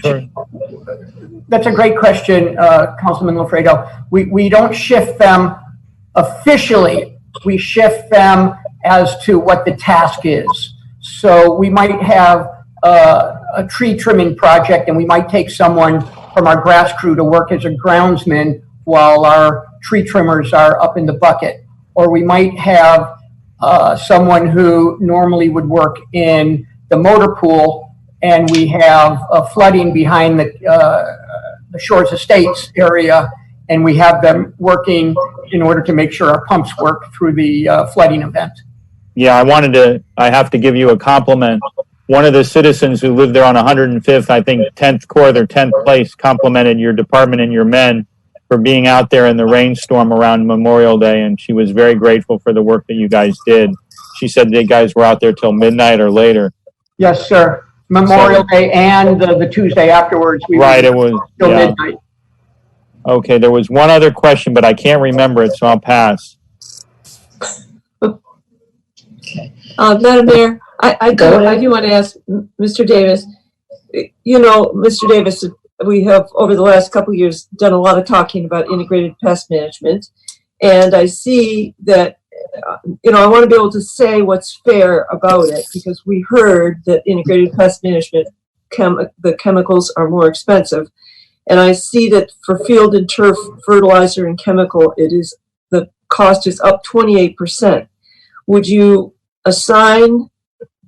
that's a great question, Councilman Lafredo. We don't shift them officially. We shift them as to what the task is. So we might have a tree trimming project, and we might take someone from our grass crew to work as a groundsman while our tree trimmers are up in the bucket. Or we might have someone who normally would work in the motor pool, and we have flooding behind the Shores Estates area, and we have them working in order to make sure our pumps work through the flooding event. Yeah, I have to give you a compliment. One of the citizens who lived there on 105th, I think 10th Court or 10th place, complimented your department and your men for being out there in the rainstorm around Memorial Day, and she was very grateful for the work that you guys did. She said you guys were out there till midnight or later. Yes, sir. Memorial Day and the Tuesday afterwards. Right, it was till yeah. midnight. Okay, there was one other question, but I can't remember it, so I'll pass. Madam Mayor, I do want to ask Mr. Davis. You know, Mr. Davis, we have over the last couple of years done a lot of talking about integrated pest management, and I see that. I want to be able to say what's fair about it, because we heard that integrated pest management, the chemicals are more expensive. And I see that for field and turf fertilizer and chemical, the cost is up 28%. Would you assign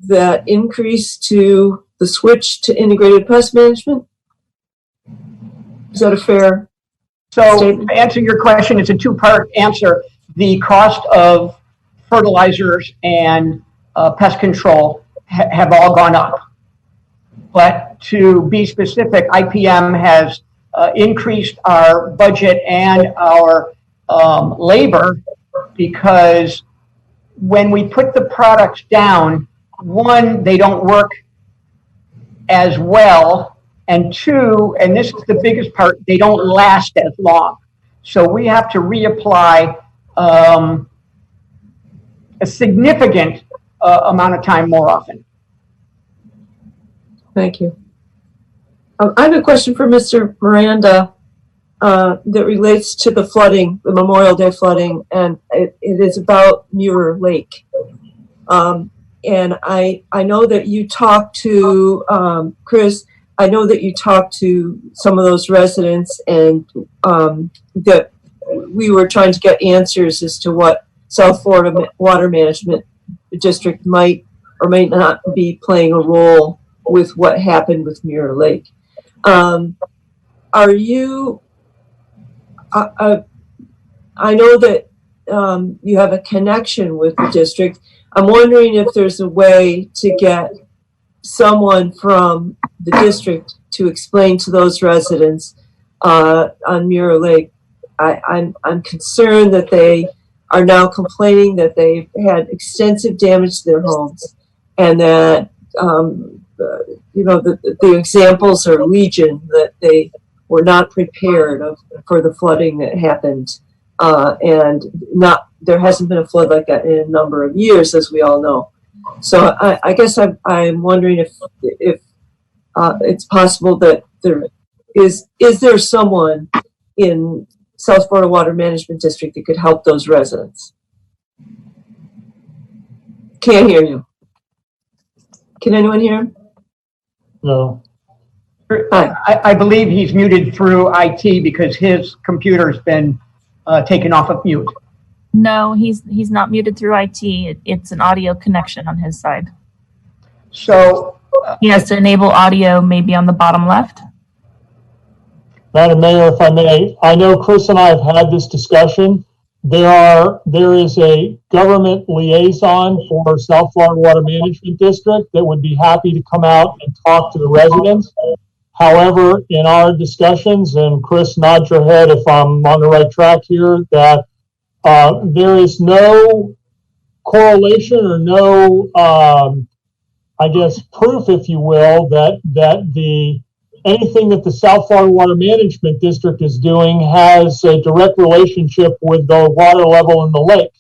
that increase to the switch to integrated pest management? Is that a fair statement? To answer your question, it's a 2-part answer. The cost of fertilizers and pest control have all gone up. But to be specific, IPM has increased our budget and our labor, because when we put the products down, 1, they don't work as well, and 2, and this is the biggest part, they don't last as long. So we have to reapply a significant amount of time more often. Thank you. I have a question for Mr. Miranda that relates to the flooding, the Memorial Day flooding, and it is about Muir Lake. And I know that you talked to, Chris, I know that you talked to some of those residents, and that we were trying to get answers as to what South Florida Water Management District might or may not be playing a role with what happened with Muir Lake. Are you, I know that you have a connection with the district. I'm wondering if there's a way to get someone from the district to explain to those residents on Muir Lake. I'm concerned that they are now complaining that they've had extensive damage to their homes, and that the examples are legion, that they were not prepared for the flooding that happened, and there hasn't been a flood like that in a number of years, as we all know. So I guess I'm wondering if it's possible that there is there someone in South Florida Water Management District that could help those residents? Can't hear you. Can anyone hear him? No. I believe he's muted through IT because his computer's been taken off of mute. No, he's not muted through IT. It's an audio connection on his side. So he has to enable audio maybe on the bottom left. Madam Mayor, if I may, I know Chris and I have had this discussion. There is a government liaison for South Florida Water Management District that would be happy to come out and talk to the residents. However, in our discussions, and Chris, nod your head if I'm on the right track here, that there is no correlation or no, I guess, proof, if you will, that anything that the South Florida Water Management District is doing has a direct relationship with the water level in the lake.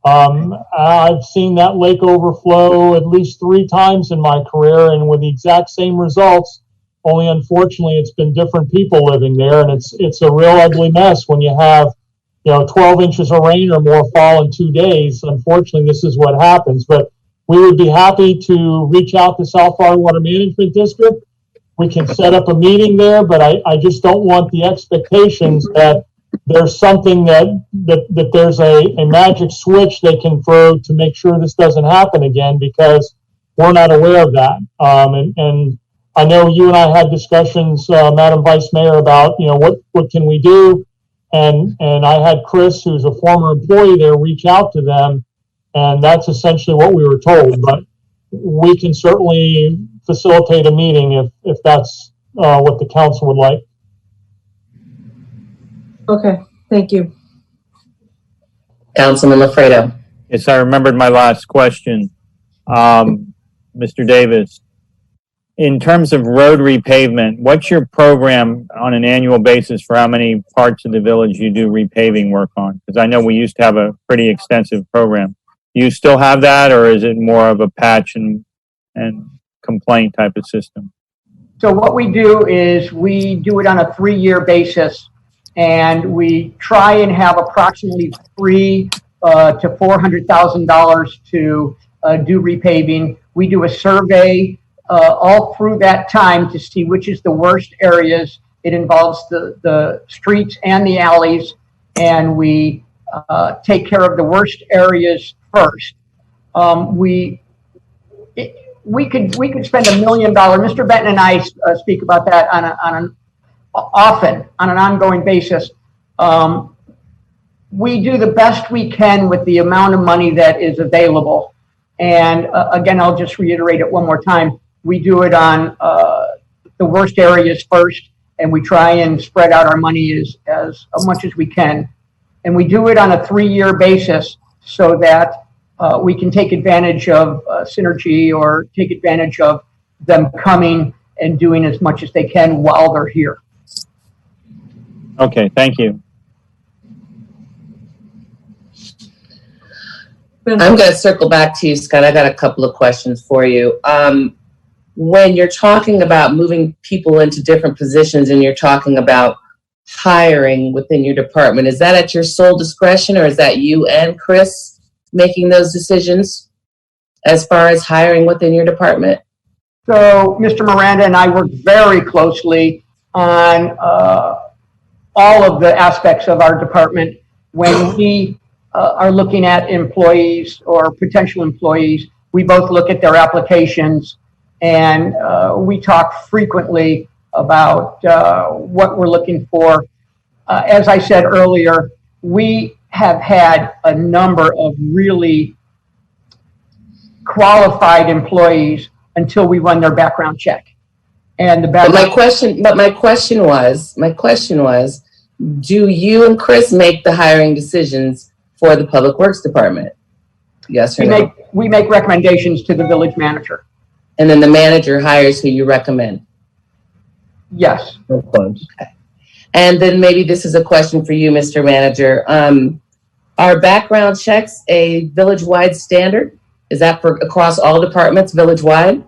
I've seen that lake overflow at least 3 times in my career, and with the exact same results. Only unfortunately, it's been different people living there, and it's a real ugly mess when you have 12 inches of rain or more fall in 2 days. Unfortunately, this is what happens. But we would be happy to reach out to South Florida Water Management District. We can set up a meeting there, but I just don't want the expectations that there's something that there's a magic switch they can throw to make sure this doesn't happen again, because we're not aware of that. And I know you and I had discussions, Madam Vice Mayor, about what can we do, and I had Chris, who's a former employee there, reach out to them, and that's essentially what we were told. But we can certainly facilitate a meeting if that's what the council would like. Okay, thank you. Councilman Lafredo. Yes, I remembered my last question. Mr. Davis, in terms of road repavement, what's your program on an annual basis for how many parts of the village you do repaving work on? Because I know we used to have a pretty extensive program. Do you still have that, or is it more of a patch and complaint type of system? So what we do is we do it on a 3-year basis, and we try and have approximately $300,000 to $400,000 to do repaving. We do a survey all through that time to see which is the worst areas. It involves the streets and the alleys, and we take care of the worst areas first. We could spend $1 million. Mr. Benton and I speak about that often on an ongoing basis. We do the best we can with the amount of money that is available. And again, I'll just reiterate it one more time. We do it on the worst areas first, and we try and spread out our money as much as we can. And we do it on a 3-year basis so that we can take advantage of synergy, or take advantage of them coming and doing as much as they can while they're here. Okay, thank you. I'm going to circle back to you, Scott. I got a couple of questions for you. When you're talking about moving people into different positions and you're talking about hiring within your department, is that at your sole discretion, or is that you and Chris making those decisions as far as hiring within your department? So Mr. Miranda and I work very closely on all of the aspects of our department. When we are looking at employees or potential employees, we both look at their applications, and we talk frequently about what we're looking for. As I said earlier, we have had a number of really qualified employees until we run their background check. And the background. My question was, do you and Chris make the hiring decisions for the Public Works Department? Yes or no? We make recommendations to the village manager. And then the manager hires who you recommend? Yes. Okay. And then maybe this is a question for you, Mr. Manager. Are background checks a village-wide standard? Is that for across all departments, village-wide?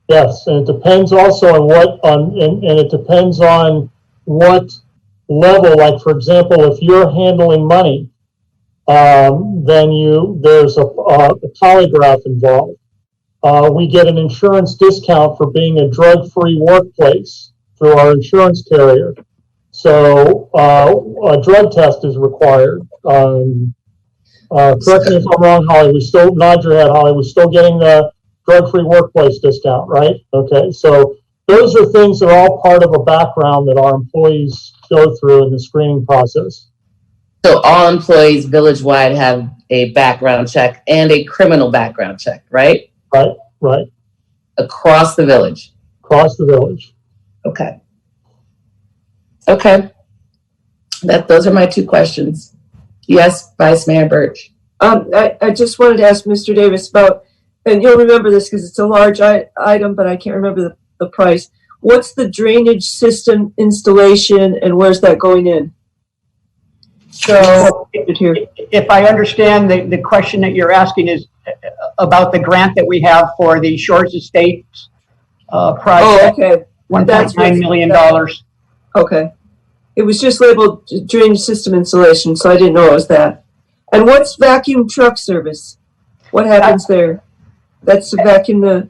Yes, and it depends also on and it depends on what level. Like, for example, if you're handling money, then there's a polygraph involved. We get an insurance discount for being a drug-free workplace through our insurance carrier. So a drug test is required. Correct me if I'm wrong, Holly. We still nod your head, Holly. We're still getting the drug-free workplace discount, right? Okay. So those are things that are all part of a background that our employees go through in the screening process. So all employees village-wide have a background check and a criminal background check, right? Right. Across the village. Across the village. Okay. Those are my two questions. Yes, Vice Mayor Birch. I just wanted to ask Mr. Davis about, and you'll remember this because it's a large item, but I can't remember the price. What's the drainage system installation and where's that going in? So if I understand the question that you're asking is about the grant that we have for the Shores Estates project. Oh, okay. $1.9 million. Okay. It was just labeled drainage system installation, so I didn't know it was that. And what's vacuum truck service? What happens there? That's to vacuum the...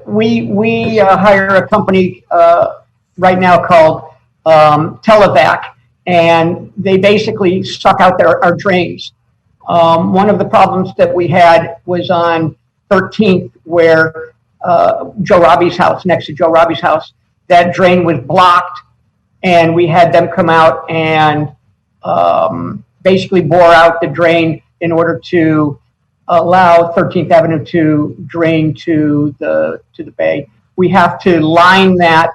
We hire a company right now called Televac, and they basically suck out our drains. One of the problems that we had was on 13th, where Joe Robbie's house, next to Joe Robbie's house, that drain was blocked, and we had them come out and basically bore out the drain in order to allow 13th Avenue to drain to the bay. We have to line that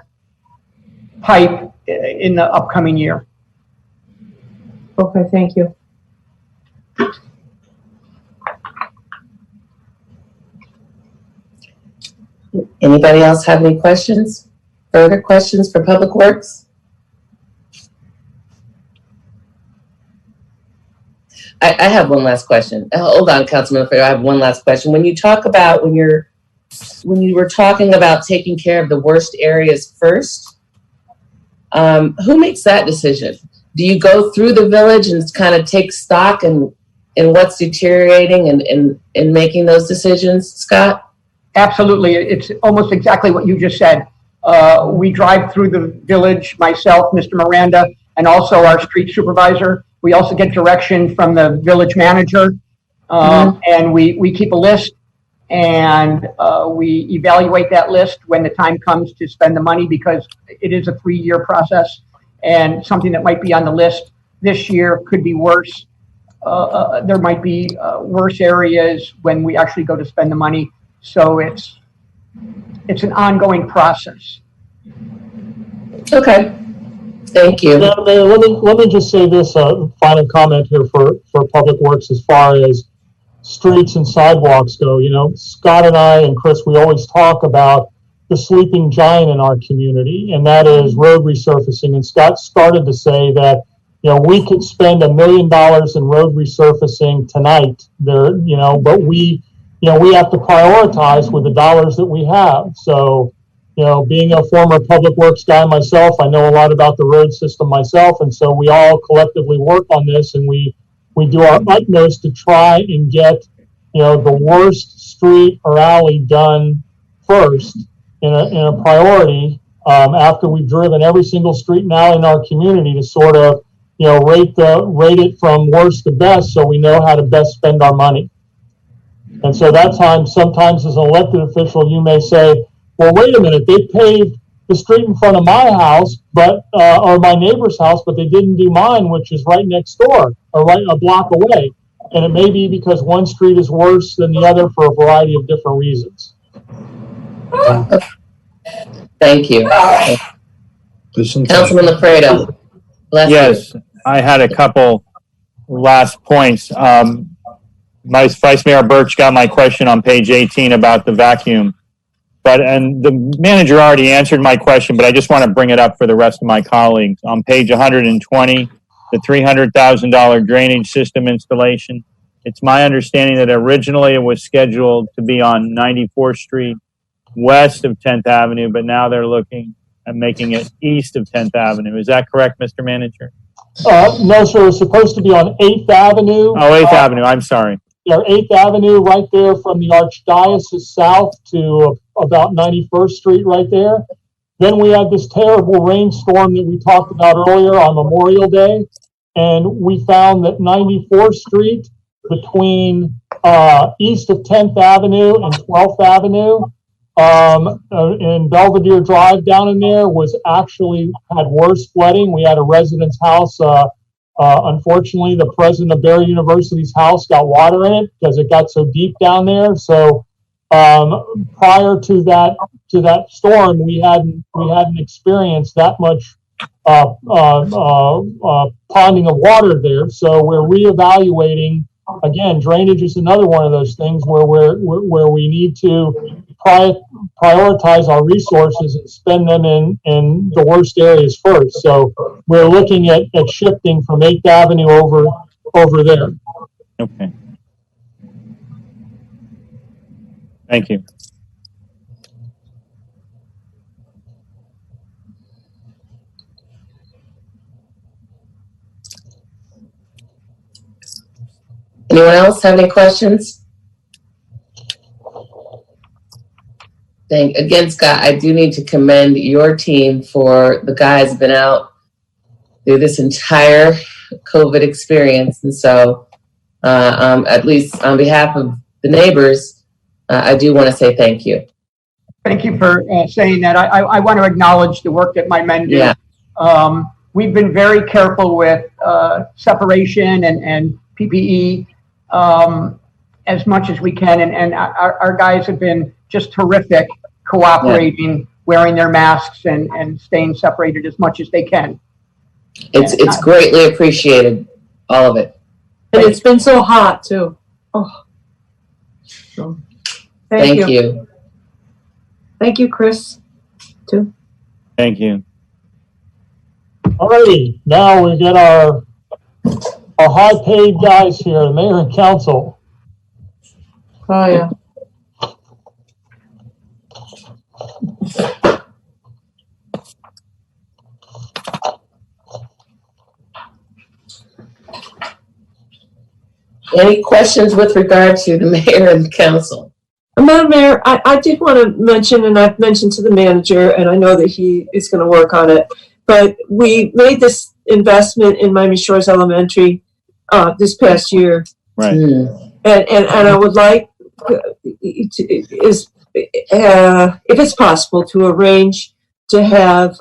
pipe in the upcoming year. Okay, thank you. Anybody else have any questions? Further questions for Public Works? I have one last question. Hold on, Councilman Fredo. I have one last question. When you talk about when you were talking about taking care of the worst areas first, who makes that decision? Do you go through the village and kind of take stock in what's deteriorating and making those decisions, Scott? Absolutely. It's almost exactly what you just said. We drive through the village, myself, Mr. Miranda, and also our street supervisor. We also get direction from the village manager, and we keep a list, and we evaluate that list when the time comes to spend the money, because it is a 3-year process, and something that might be on the list this year could be worse. There might be worse areas when we actually go to spend the money. So it's an ongoing process. Okay. Thank you. Yeah, let me just say this final comment here for Public Works as far as streets and sidewalks go. You know, Scott and I and Chris, we always talk about the sleeping giant in our community, and that is road resurfacing. And Scott started to say that, you know, we could spend $1 million in road resurfacing tonight there, you know, but we have to prioritize with the dollars that we have. So, you know, being a former Public Works guy myself, I know a lot about the road system myself. And so we all collectively work on this, and we do our utmost to try and get, you know, the worst street or alley done first in a priority, after we've driven every single street and alley in our community to sort of, you know, rate it from worst to best, so we know how to best spend our money. And so that time, sometimes as an elected official, you may say, well, wait a minute, they paved the street in front of my house, or my neighbor's house, but they didn't do mine, which is right next door or right a block away. And it may be because one street is worse than the other for a variety of different reasons. Thank you. Councilman Lafredo. Yes, I had a couple last points. Vice Mayor Birch got my question on page 18 about the vacuum. And the manager already answered my question, but I just want to bring it up for the rest of my colleagues. On page 120, the $300,000 drainage system installation. It's my understanding that originally it was scheduled to be on 94th Street, west of 10th Avenue, but now they're looking at making it east of 10th Avenue. Is that correct, Mr. Manager? No, sir. It was supposed to be on 8th Avenue. Oh, 8th Avenue. I'm sorry. Yeah, 8th Avenue, right there from the Archdiocese south to about 91st Street right there. Then we had this terrible rainstorm that we talked about earlier on Memorial Day. And we found that 94th Street between east of 10th Avenue and 12th Avenue in Belvedere Drive down in there was actually had worse flooding. We had a resident's house. Unfortunately, the president of Barry University's house got water in it because it got so deep down there. So prior to that storm, we hadn't experienced that much ponding of water there. So we're reevaluating. Again, drainage is another one of those things where we need to prioritize our resources and spend them in the worst areas first. So we're looking at shifting from 8th Avenue over there. Okay. Thank you. Anyone else have any questions? Again, Scott, I do need to commend your team for the guys who've been out through this entire COVID experience. And so, at least on behalf of the neighbors, I do want to say thank you. Thank you for saying that. I want to acknowledge the work that my men do. Yeah. We've been very careful with separation and PPE as much as we can. And our guys have been just terrific cooperating, wearing their masks and staying separated as much as they can. It's greatly appreciated, all of it. And it's been so hot too. Oh. So, thank you. Thank you, Chris, too. Thank you. Alrighty, now we get our high-paid guys here, the mayor and council. Oh, yeah. Any questions with regard to the mayor and the council? Madam Mayor, I did want to mention, and I've mentioned to the manager, and I know that he is going to work on it, but we made this investment in Miami Shores Elementary this past year. Right. And I would like, if it's possible, to arrange to have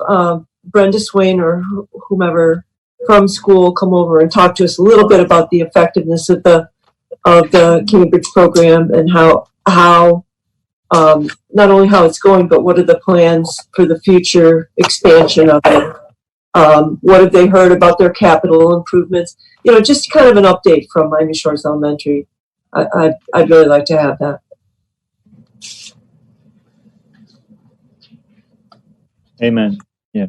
Brenda Swain or whomever from school come over and talk to us a little bit about the effectiveness of the Cambridge program and how not only how it's going, but what are the plans for the future expansion of it. What have they heard about their capital improvements? You know, just kind of an update from Miami Shores Elementary. I'd really like to have that. Amen. Yeah.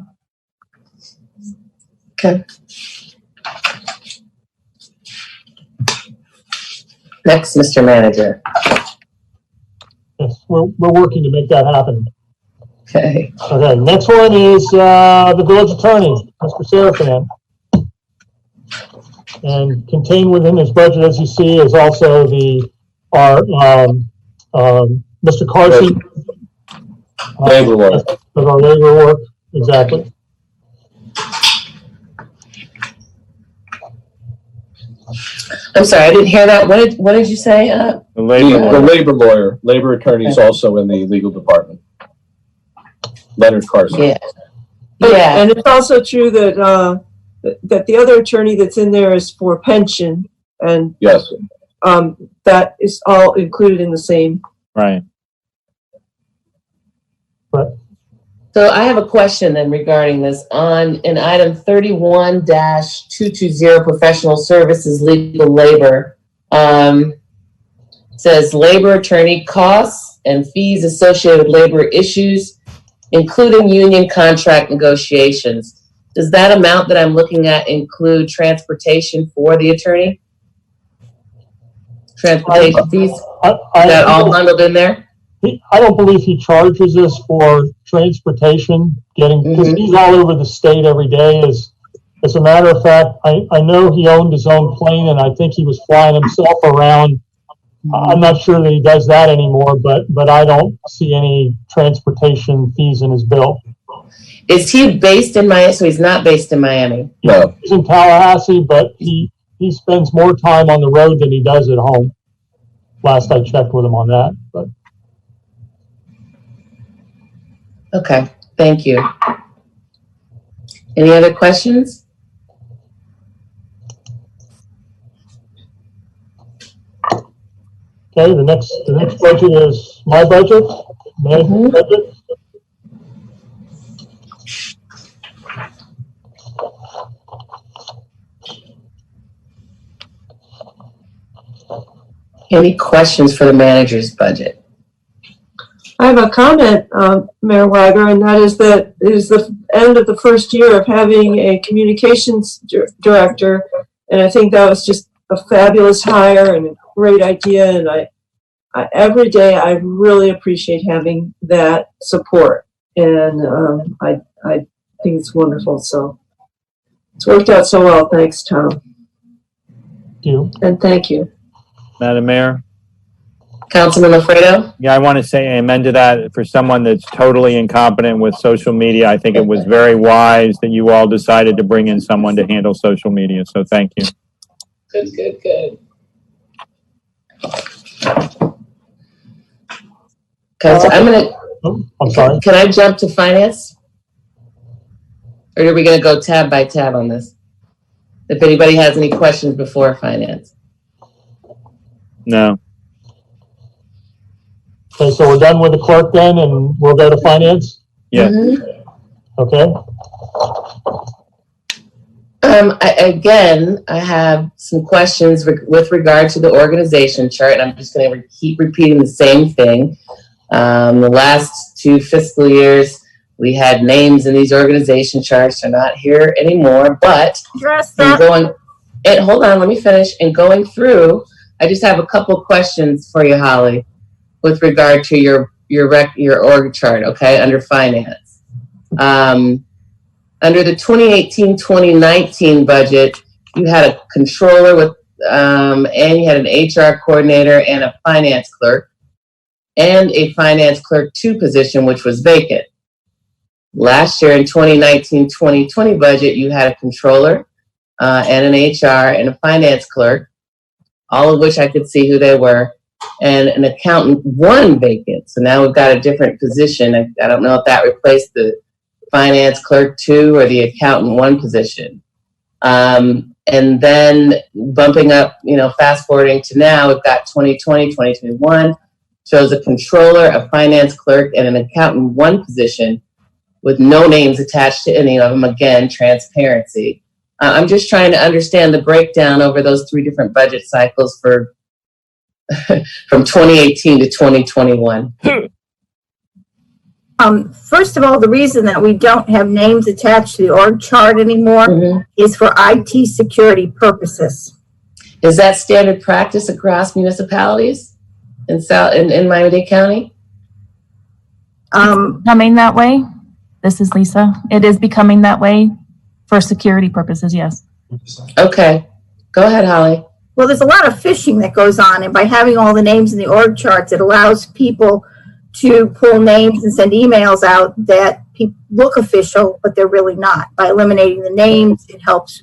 Okay. Next, Mr. Manager. Yes, we're working to make that happen. Okay. Okay, next one is the village attorney, Mr. Serafin. And contained within his budget, as you see, is also our Mr. Carson. Labor work. Of our labor work, exactly. I'm sorry, I didn't hear that. What did you say? The labor lawyer, labor attorney is also in the legal department. Leonard Carson. Yeah. Yeah. And it's also true that that the other attorney that's in there is for pension, and yes, that is all included in the same. Right. So I have a question then regarding this. In item 31-220, professional services, legal labor, says labor attorney costs and fees associated with labor issues, including union contract negotiations. Does that amount that I'm looking at include transportation for the attorney? Transportation fees? Is that all bundled in there? I don't believe he charges us for transportation, because he's all over the state every day. As a matter of fact, I know he owned his own plane, and I think he was flying himself around. I'm not sure that he does that anymore, but I don't see any transportation fees in his bill. Is he based in Miami? So he's not based in Miami? No. He's in Tallahassee, but he spends more time on the road than he does at home. Last I checked with him on that, but. Okay, thank you. Any other questions? Okay, the next budget is my budget, management budget. Any questions for the manager's budget? I have a comment, Mayor Weiger, and that is that it is the end of the first year of having a communications director, and I think that was just a fabulous hire and a great idea, and I every day I really appreciate having that support, and I think it's wonderful. So it's worked out so well. Thanks, Tom. Thank you. And thank you. Madam Mayor? Councilman Alfredo? Yeah, I want to say amen to that. For someone that's totally incompetent with social media, I think it was very wise that you all decided to bring in someone to handle social media. So thank you. Good. Okay, so I'm sorry. Can I jump to finance? Or are we going to go tab by tab on this? If anybody has any questions before finance. No. Okay, so we're done with the clerk then, and we'll go to finance? Yeah. Okay. I have some questions with regard to the organization chart, and I'm just going to keep repeating the same thing. The last 2 fiscal years, we had names in these organization charts. They're not here anymore, but hold on, let me finish. And going through, I just have a couple questions for you, Holly, with regard to your org chart, okay, under finance. Under the 2018-2019 budget, you had a controller with, and you had an HR coordinator and a finance clerk, and a finance clerk 2 position, which was vacant. Last year in 2019-2020 budget, you had a controller and an HR and a finance clerk, all of which I could see who they were, and an accountant 1 vacant. So now we've got a different position. I don't know if that replaced the finance clerk 2 or the accountant 1 position. And then bumping up, fast forwarding to now, we've got 2020, 2021, shows a controller, a finance clerk, and an accountant 1 position with no names attached to any of them. Again, transparency. I'm just trying to understand the breakdown over those 3 different budget cycles for from 2018 to 2021. First of all, the reason that we don't have names attached to the org chart anymore is for IT security purposes. Is that standard practice across municipalities in Miami-Dade County? Becoming that way. This is Lisa. It is becoming that way for security purposes, yes. Okay. Go ahead, Holly. Well, there's a lot of phishing that goes on, and by having all the names in the org charts, it allows people to pull names and send emails out that look official, but they're really not. By eliminating the names, it helps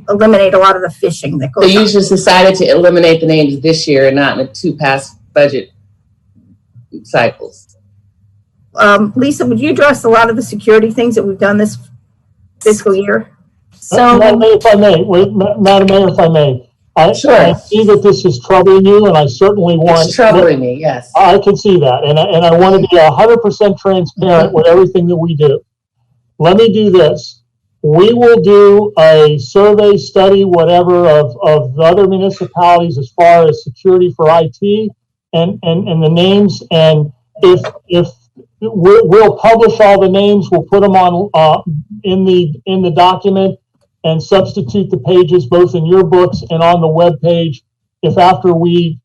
eliminate a lot of the phishing that goes on. So you just decided to eliminate the names this year and not in the 2 past budget cycles. Lisa, would you address a lot of the security things that we've done this fiscal year? Madam Mayor, if I may. I see that this is troubling you, and I certainly want... It's troubling me, yes. I can see that, and I want to be 100% transparent with everything that we do. Let me do this. We will do a survey, study, whatever, of the other municipalities as far as security for IT and the names, and if we'll publish all the names, we'll put them on in the document, and substitute the pages both in your books and on the web page. If after we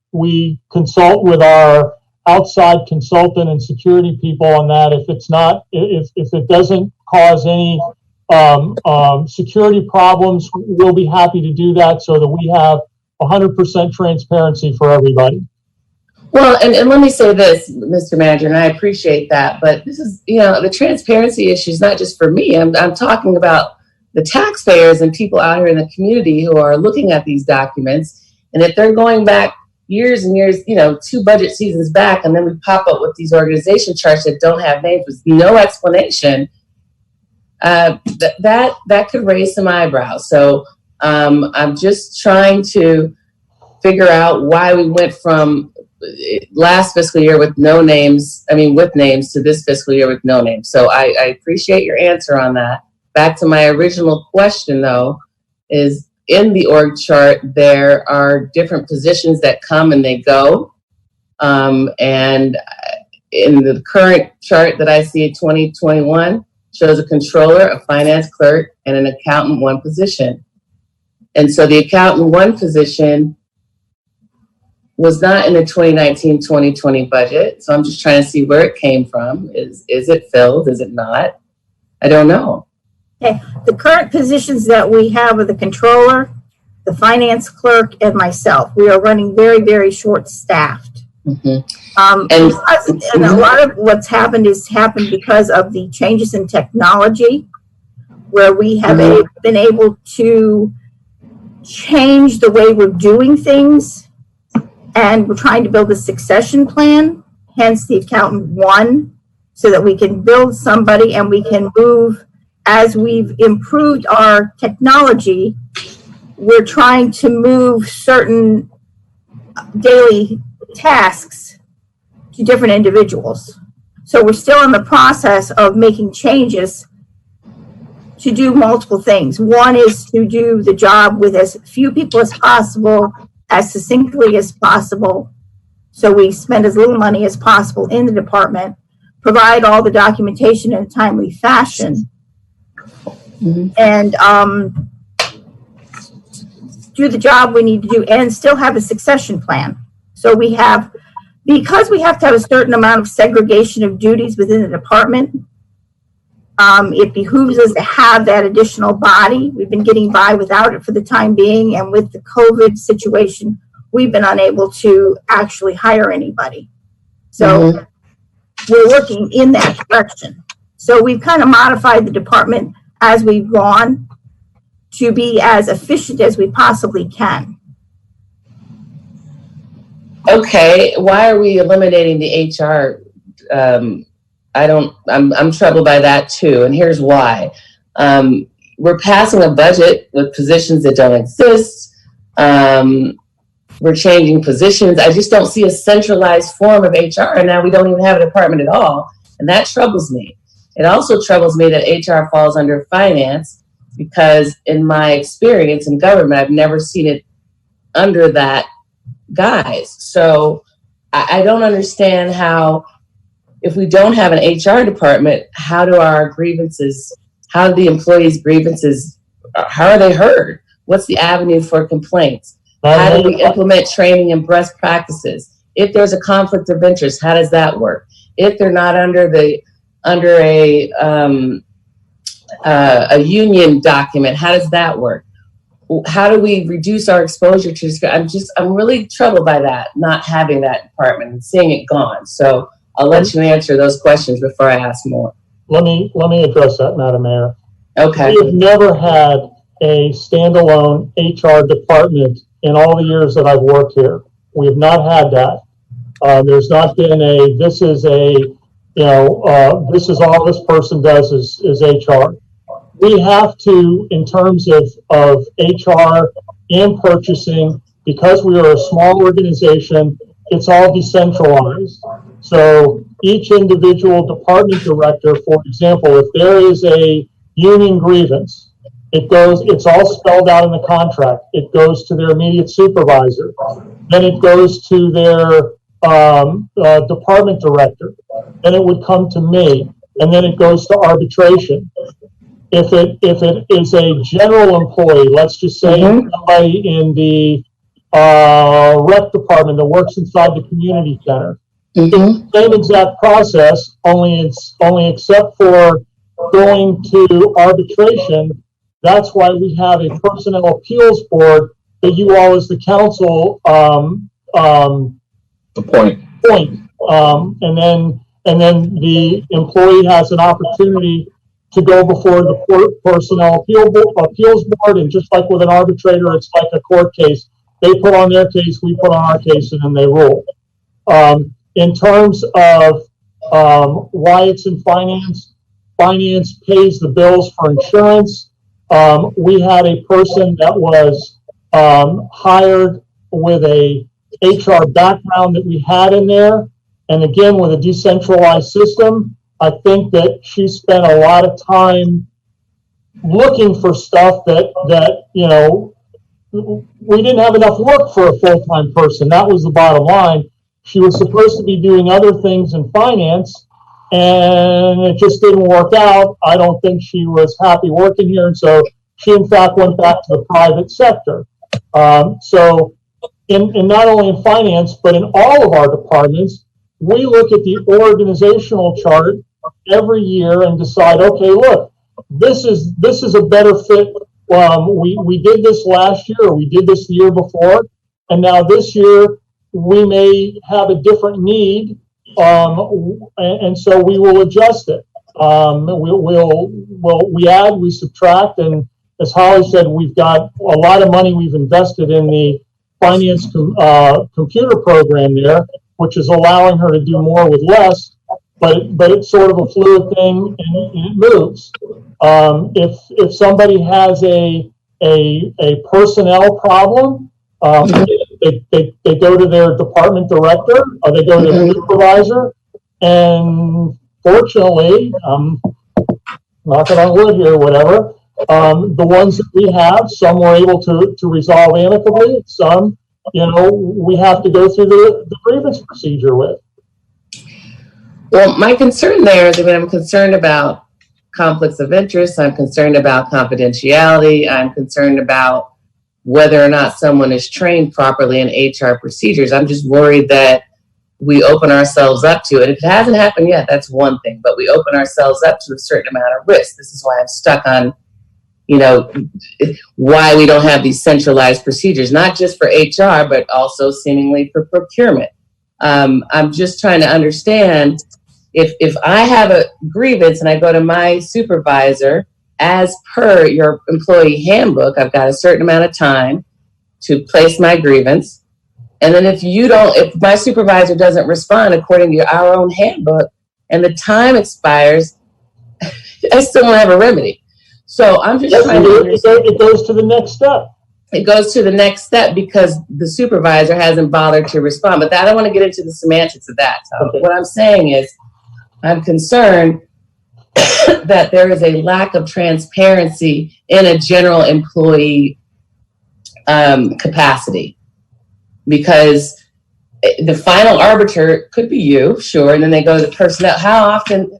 consult with our outside consultant and security people on that, if it doesn't cause any security problems, we'll be happy to do that so that we have 100% transparency for everybody. Well, and let me say this, Mr. Manager, and I appreciate that, but this is, the transparency issue is not just for me. I'm talking about the taxpayers and people out here in the community who are looking at these documents. And if they're going back years and years, 2 budget seasons back, and then we pop up with these organization charts that don't have names with no explanation. That could raise some eyebrows. So I'm just trying to figure out why we went from last fiscal year with no names, with names, to this fiscal year with no names. So I appreciate your answer on that. Back to my original question, though, is in the org chart, there are different positions that come and they go. And in the current chart that I see at 2021, shows a controller, a finance clerk, and an accountant 1 position. And so the accountant 1 position was not in the 2019-2020 budget. So I'm just trying to see where it came from. Is it filled? Is it not? I don't know. Okay. The current positions that we have are the controller, the finance clerk, and myself. We are running very, very short-staffed. Mm-hmm. And a lot of what's happened because of the changes in technology, where we have been able to change the way we're doing things, and we're trying to build a succession plan, hence the accountant 1, so that we can build somebody and we can move. As we've improved our technology, we're trying to move certain daily tasks to different individuals. So we're still in the process of making changes to do multiple things. One is to do the job with as few people as possible, as succinctly as possible, so we spend as little money as possible in the department, provide all the documentation in a timely fashion, and do the job we need to do, and still have a succession plan. So because we have to have a certain amount of segregation of duties within the department, it behooves us to have that additional body. We've been getting by without it for the time being, and with the COVID situation, we've been unable to actually hire anybody. So we're working in that direction. So we've kind of modified the department as we've gone to be as efficient as we possibly can. Okay, why are we eliminating the HR? I'm troubled by that too, and here's why. We're passing a budget with positions that don't exist. We're changing positions. I just don't see a centralized form of HR, and now we don't even have a department at all, and that troubles me. It also troubles me that HR falls under finance, because in my experience in government, I've never seen it under that guise. So I don't understand how, if we don't have an HR department, how do the employees' grievances, how are they heard? What's the avenue for complaints? How do we implement training and best practices? If there's a conflict of interest, how does that work? If they're not under a union document, how does that work? How do we reduce our exposure to? I'm really troubled by that, not having that department and seeing it gone. So I'll let you answer those questions before I ask more. Let me address that, Madam Mayor. Okay. We have never had a standalone HR department in all the years that I've worked here. We have not had that. There's not been this is all this person does is HR. We have to, in terms of HR and purchasing, because we are a small organization, it's all decentralized. So each individual department director, for example, if there is a union grievance, it's all spelled out in the contract. It goes to their immediate supervisor. Then it goes to their department director. Then it would come to me, and then it goes to arbitration. If it is a general employee, let's just say somebody in the rec department that works inside the community center, it's the same exact process, only except for going to arbitration. That's why we have a personnel appeals board that you all, as the council, appoint. And then the employee has an opportunity to go before the personnel appeals board, and just like with an arbitrator, it's like a court case. they put on their case, we put on our case, and then they rule. In terms of why it's in finance, finance pays the bills for insurance. We had a person that was hired with a HR background that we had in there. And again, with a decentralized system, I think that she spent a lot of time looking for stuff that you know, we didn't have enough work for a full-time person. That was the bottom line. She was supposed to be doing other things in finance, and it just didn't work out. I don't think she was happy working here, and so she, in fact, went back to the private sector. So in not only in finance, but in all of our departments, we look at the organizational chart every year and decide, okay, look, this is a better fit. We did this last year, or we did this the year before, and now this year we may have a different need, and so we will adjust it. We add, we subtract, and as Holly said, we've got a lot of money we've invested in the finance computer program there, which is allowing her to do more with less. But it's sort of a fluid thing, and it moves. If somebody has a personnel problem, they go to their department director, or they go to their supervisor, and fortunately, knocking on wood here, whatever, the ones that we have, some we're able to resolve amicably, some, you know, we have to go through the grievance procedure with. Well, my concern there is, I mean, I'm concerned about conflicts of interest. I'm concerned about confidentiality. I'm concerned about whether or not someone is trained properly in HR procedures. I'm just worried that we open ourselves up to it. If it hasn't happened yet, that's one thing, but we open ourselves up to a certain amount of risk. This is why I'm stuck on, you know, why we don't have these centralized procedures, not just for HR, but also seemingly for procurement. I'm just trying to understand, if I have a grievance and I go to my supervisor, as per your employee handbook, I've got a certain amount of time to place my grievance. And then if my supervisor doesn't respond according to our own handbook and the time expires, I still don't have a remedy. So I'm just trying to understand. It goes to the next step. It goes to the next step because the supervisor hasn't bothered to respond. But I don't want to get into the semantics of that. So what I'm saying is, I'm concerned that there is a lack of transparency in a general employee capacity, because the final arbiter could be you, sure, and then they go to the personnel. How often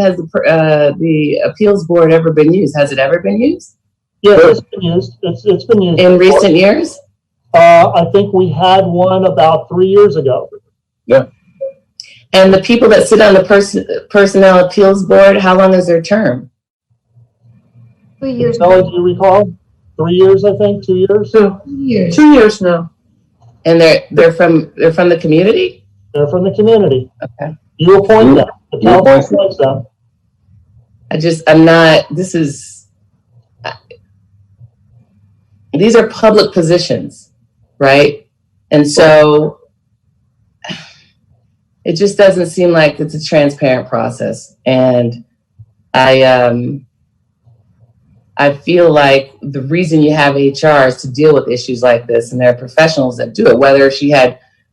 has the appeals board ever been used? Has it ever been used? Yes, it's been used. It's been used in recent years. I think we had one about 3 years ago. Yeah. And the people that sit on the personnel appeals board, how long is their term? 2 years. Sally, do you recall? 3 years, I think. 2 years. 2 years. 2 years now. And they're from the community. They're from the community. Okay. You appoint them. The council appoints them. These are public positions, right? And so it just doesn't seem like it's a transparent process. And I feel like the reason you have HR is to deal with issues like this, and there are professionals that do it. Whether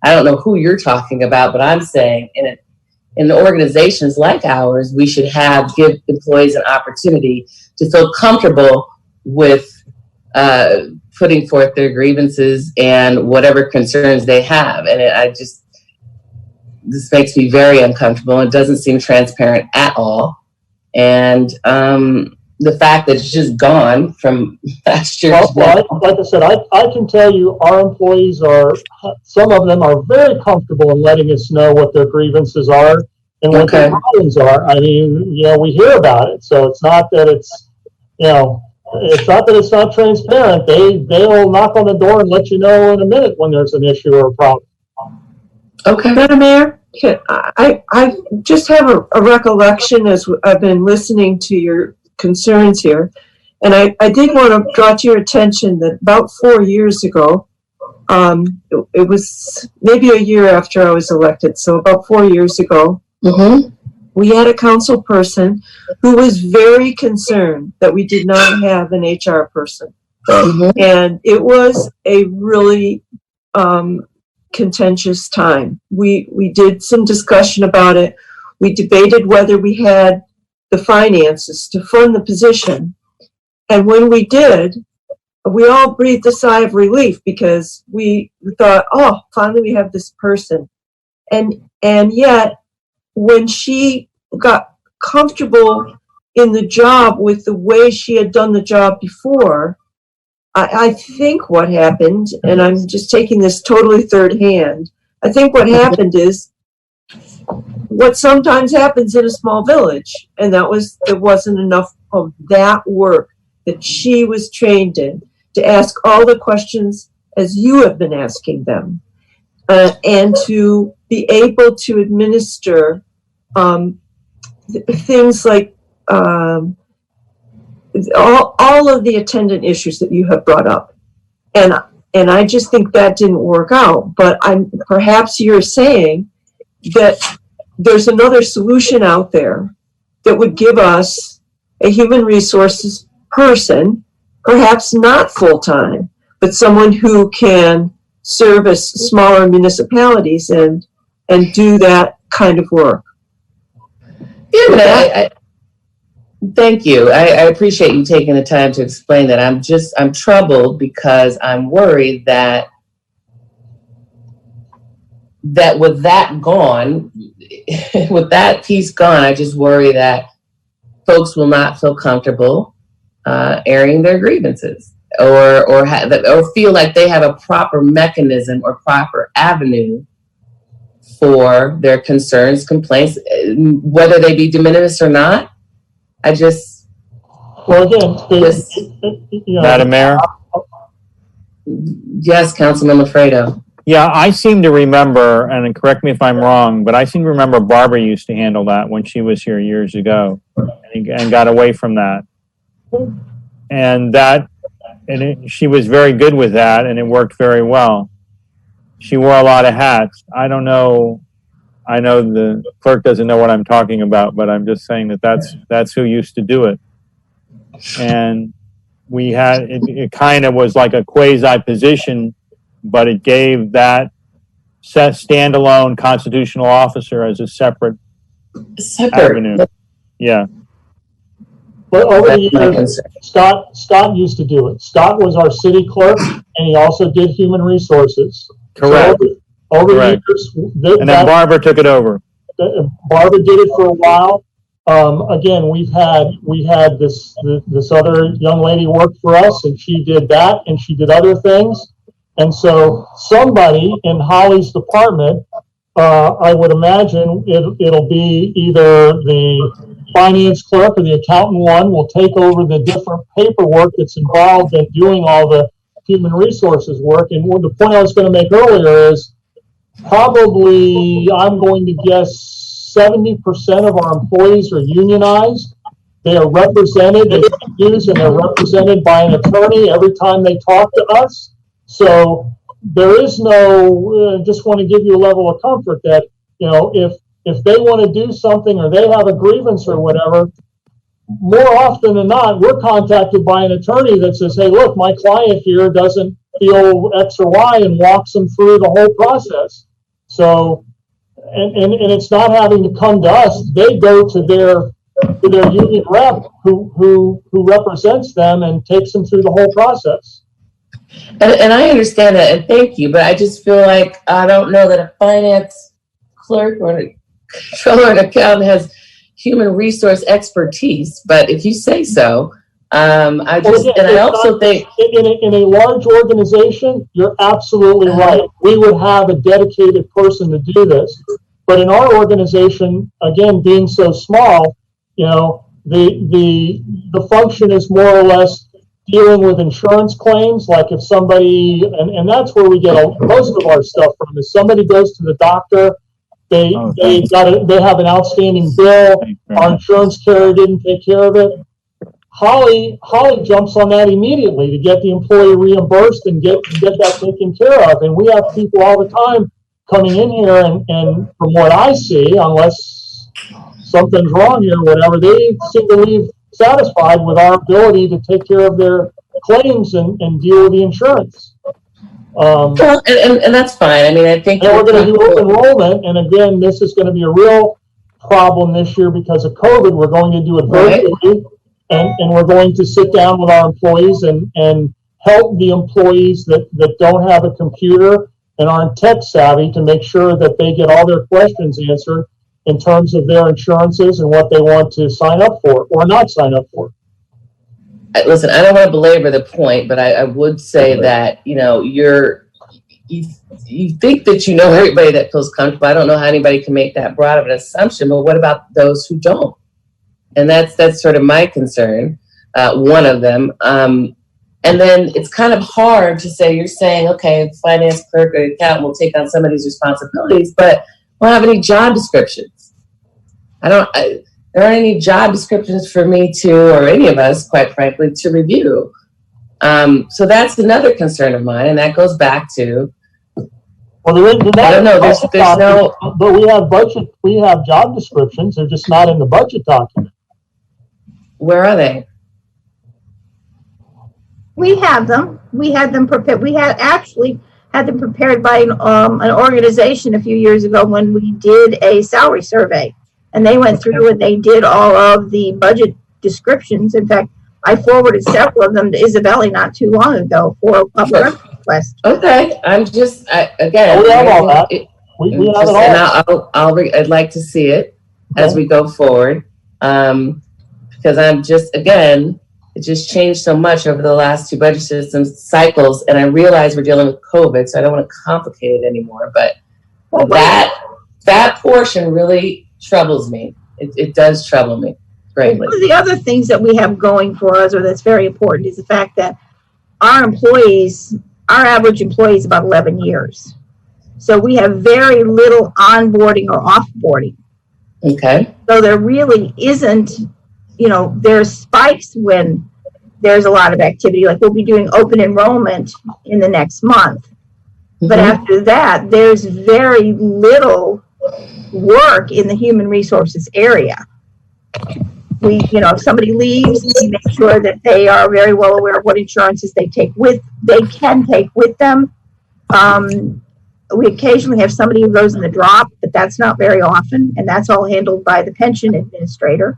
I don't know who you're talking about, but I'm saying in the organizations like ours, we should give employees an opportunity to feel comfortable with putting forth their grievances and whatever concerns they have. And this makes me very uncomfortable. It doesn't seem transparent at all. And the fact that it's just gone from last year. Like I said, I can tell you our employees some of them are very comfortable in letting us know what their grievances are and what their problems are. I mean, we hear about it. So it's not that it's not transparent. They'll knock on the door and let you know in a minute when there's an issue or a problem. Okay. Madam Mayor, I just have a recollection as I've been listening to your concerns here. And I did want to draw to your attention that about 4 years ago, it was maybe a year after I was elected, so about 4 years ago, we had a council person who was very concerned that we did not have an HR person. And it was a really contentious time. We did some discussion about it. We debated whether we had the finances to fund the position. And when we did, we all breathed a sigh of relief because we thought, oh, finally we have this person. And yet, when she got comfortable in the job with the way she had done the job before, I think what happened, and I'm just taking this totally third hand, I think what happened is what sometimes happens in a small village, and that was there wasn't enough of that work that she was trained in to ask all the questions as you have been asking them, and to be able to administer things like all of the attendant issues that you have brought up. And I just think that didn't work out. But perhaps you're saying that there's another solution out there that would give us a human resources person, perhaps not full-time, but someone who can service smaller municipalities and do that kind of work. Yeah, but thank you. I appreciate you taking the time to explain that. I'm troubled because I'm worried that with that gone, with that piece gone, I just worry that folks will not feel comfortable airing their grievances or feel like they have a proper mechanism or proper avenue for their concerns, complaints, whether they be de minimis or not. Well, again, Madam Mayor? Yes, Councilman Lafredo. Yeah, I seem to remember, and correct me if I'm wrong, but I seem to remember Barbara used to handle that when she was here years ago and got away from that. She was very good with that, and it worked very well. She wore a lot of hats. I don't know. I know the clerk doesn't know what I'm talking about, but I'm just saying that's who used to do it. And we had, it kind of was like a quasi position, but it gave that standalone constitutional officer as a separate avenue. Yeah. But over the years, Scott used to do it. Scott was our city clerk, and he also did human resources. Correct. So over the years, and then Barbara took it over. Barbara did it for a while. Again, we had this other young lady work for us, and she did that, and she did other things. And so somebody in Holly's department, I would imagine it'll be either the finance clerk or the accountant one will take over the different paperwork that's involved in doing all the human resources work. And the point I was going to make earlier is probably, I'm going to guess 70% of our employees are unionized. They are represented in interviews, and they're represented by an attorney every time they talk to us. So there is no, just want to give you a level of comfort that, if they want to do something or they have a grievance or whatever, more often than not, we're contacted by an attorney that says, hey, look, my client here doesn't feel X or Y, and walks them through the whole process. So, and it's not having to come to us. They go to their union rep who represents them and takes them through the whole process. And I understand that, and thank you, but I just feel like I don't know that a finance clerk or a controller or an accountant has human resource expertise. But if you say so, I also think in a large organization, you're absolutely right. We would have a dedicated person to do this, but in our organization, again, being so small, the function is more or less dealing with insurance claims. Like if somebody, and that's where we get most of our stuff from, is somebody goes to the doctor, they have an outstanding bill, our insurance carrier didn't take care of it. Holly jumps on that immediately to get the employee reimbursed and get that taken care of. And we have people all the time coming in here and from what I see, unless something's wrong here, whatever, they seem to leave satisfied with our ability to take care of their claims and deal with the insurance. Well, and that's fine. I mean, I think we're going to do open enrollment, and again, this is going to be a real problem this year because of COVID. We're going to do it virtually, and we're going to sit down with our employees and help the employees that don't have a computer and aren't tech savvy to make sure that they get all their questions answered in terms of their insurances and what they want to sign up for or not sign up for. Listen, I don't want to belabor the point, but I would say that, you know, you think that you know everybody that feels comfortable. I don't know how anybody can make that broad of an assumption, but what about those who don't? And that's sort of my concern, one of them. And then it's kind of hard to say, you're saying, okay, finance clerk or accountant will take on some of these responsibilities, but we don't have any job descriptions. There aren't any job descriptions for me or any of us, quite frankly, to review. So that's another concern of mine, and that goes back to, I don't know, there's no... But we have job descriptions, they're just not in the budget document. Where are they? We have them. We had them prepared. We had actually had them prepared by an organization a few years ago when we did a salary survey. And they went through and they did all of the budget descriptions. In fact, I forwarded several of them to Isabelli not too long ago for a public request. Okay, I'm just, again. We have all that. We have it all. I'd like to see it as we go forward. Because I'm just, again, it just changed so much over the last two budget system cycles. And I realize we're dealing with COVID, so I don't want to complicate it anymore. But that portion really troubles me. It does trouble me greatly. One of the other things that we have going for us, or that's very important, is the fact that our average employee is about 11 years. So we have very little onboarding or offboarding. Okay. So there really isn't, there's spikes when there's a lot of activity. Like we'll be doing open enrollment in the next month. Mm-hmm. But after that, there's very little work in the human resources area. If somebody leaves, we make sure that they are very well aware of what insurances they can take with them. We occasionally have somebody who goes in the drop, but that's not very often, and that's all handled by the pension administrator.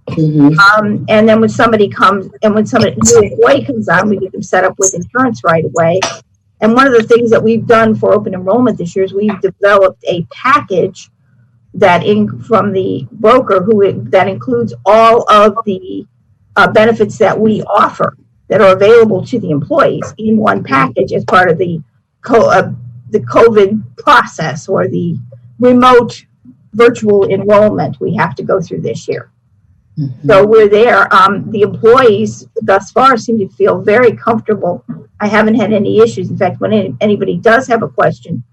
Mm-hmm. And then when somebody new employee comes on, we get them set up with insurance right away. And one of the things that we've done for open enrollment this year is we've developed a package from the broker that includes all of the benefits that we offer that are available to the employees in one package as part of the COVID process or the remote virtual enrollment we have to go through this year. Mm-hmm. So we're there. The employees thus far seem to feel very comfortable. I haven't had any issues. In fact, when anybody does have a question,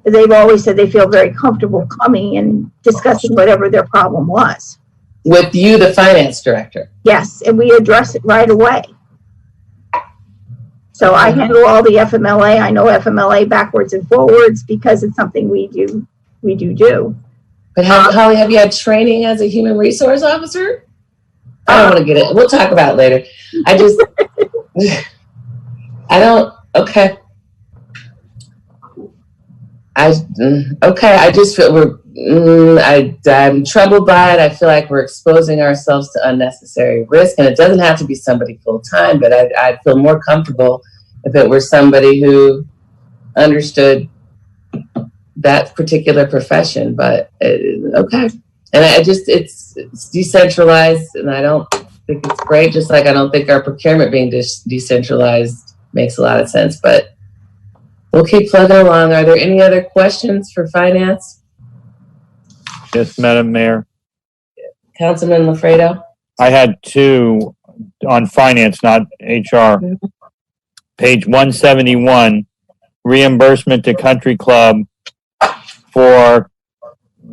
they've always said they feel very comfortable coming and discussing whatever their problem was. With you, the finance director? Yes, and we address it right away. So I handle all the FMLA. I know FMLA backwards and forwards because it's something we do. But Holly, have you had training as a human resource officer? I don't want to get it. We'll talk about it later. Okay. I just feel I'm troubled by it. I feel like we're exposing ourselves to unnecessary risk, and it doesn't have to be somebody full time, but I'd feel more comfortable if it were somebody who understood that particular profession. But okay, and it's decentralized, and I don't think it's great. Just like I don't think our procurement being decentralized makes a lot of sense, but. We'll keep plugging along. Are there any other questions for finance? Yes, Madam Mayor. Councilman Lafredo? I had two on finance, not HR. Mm-hmm. Page 171, reimbursement to Country Club for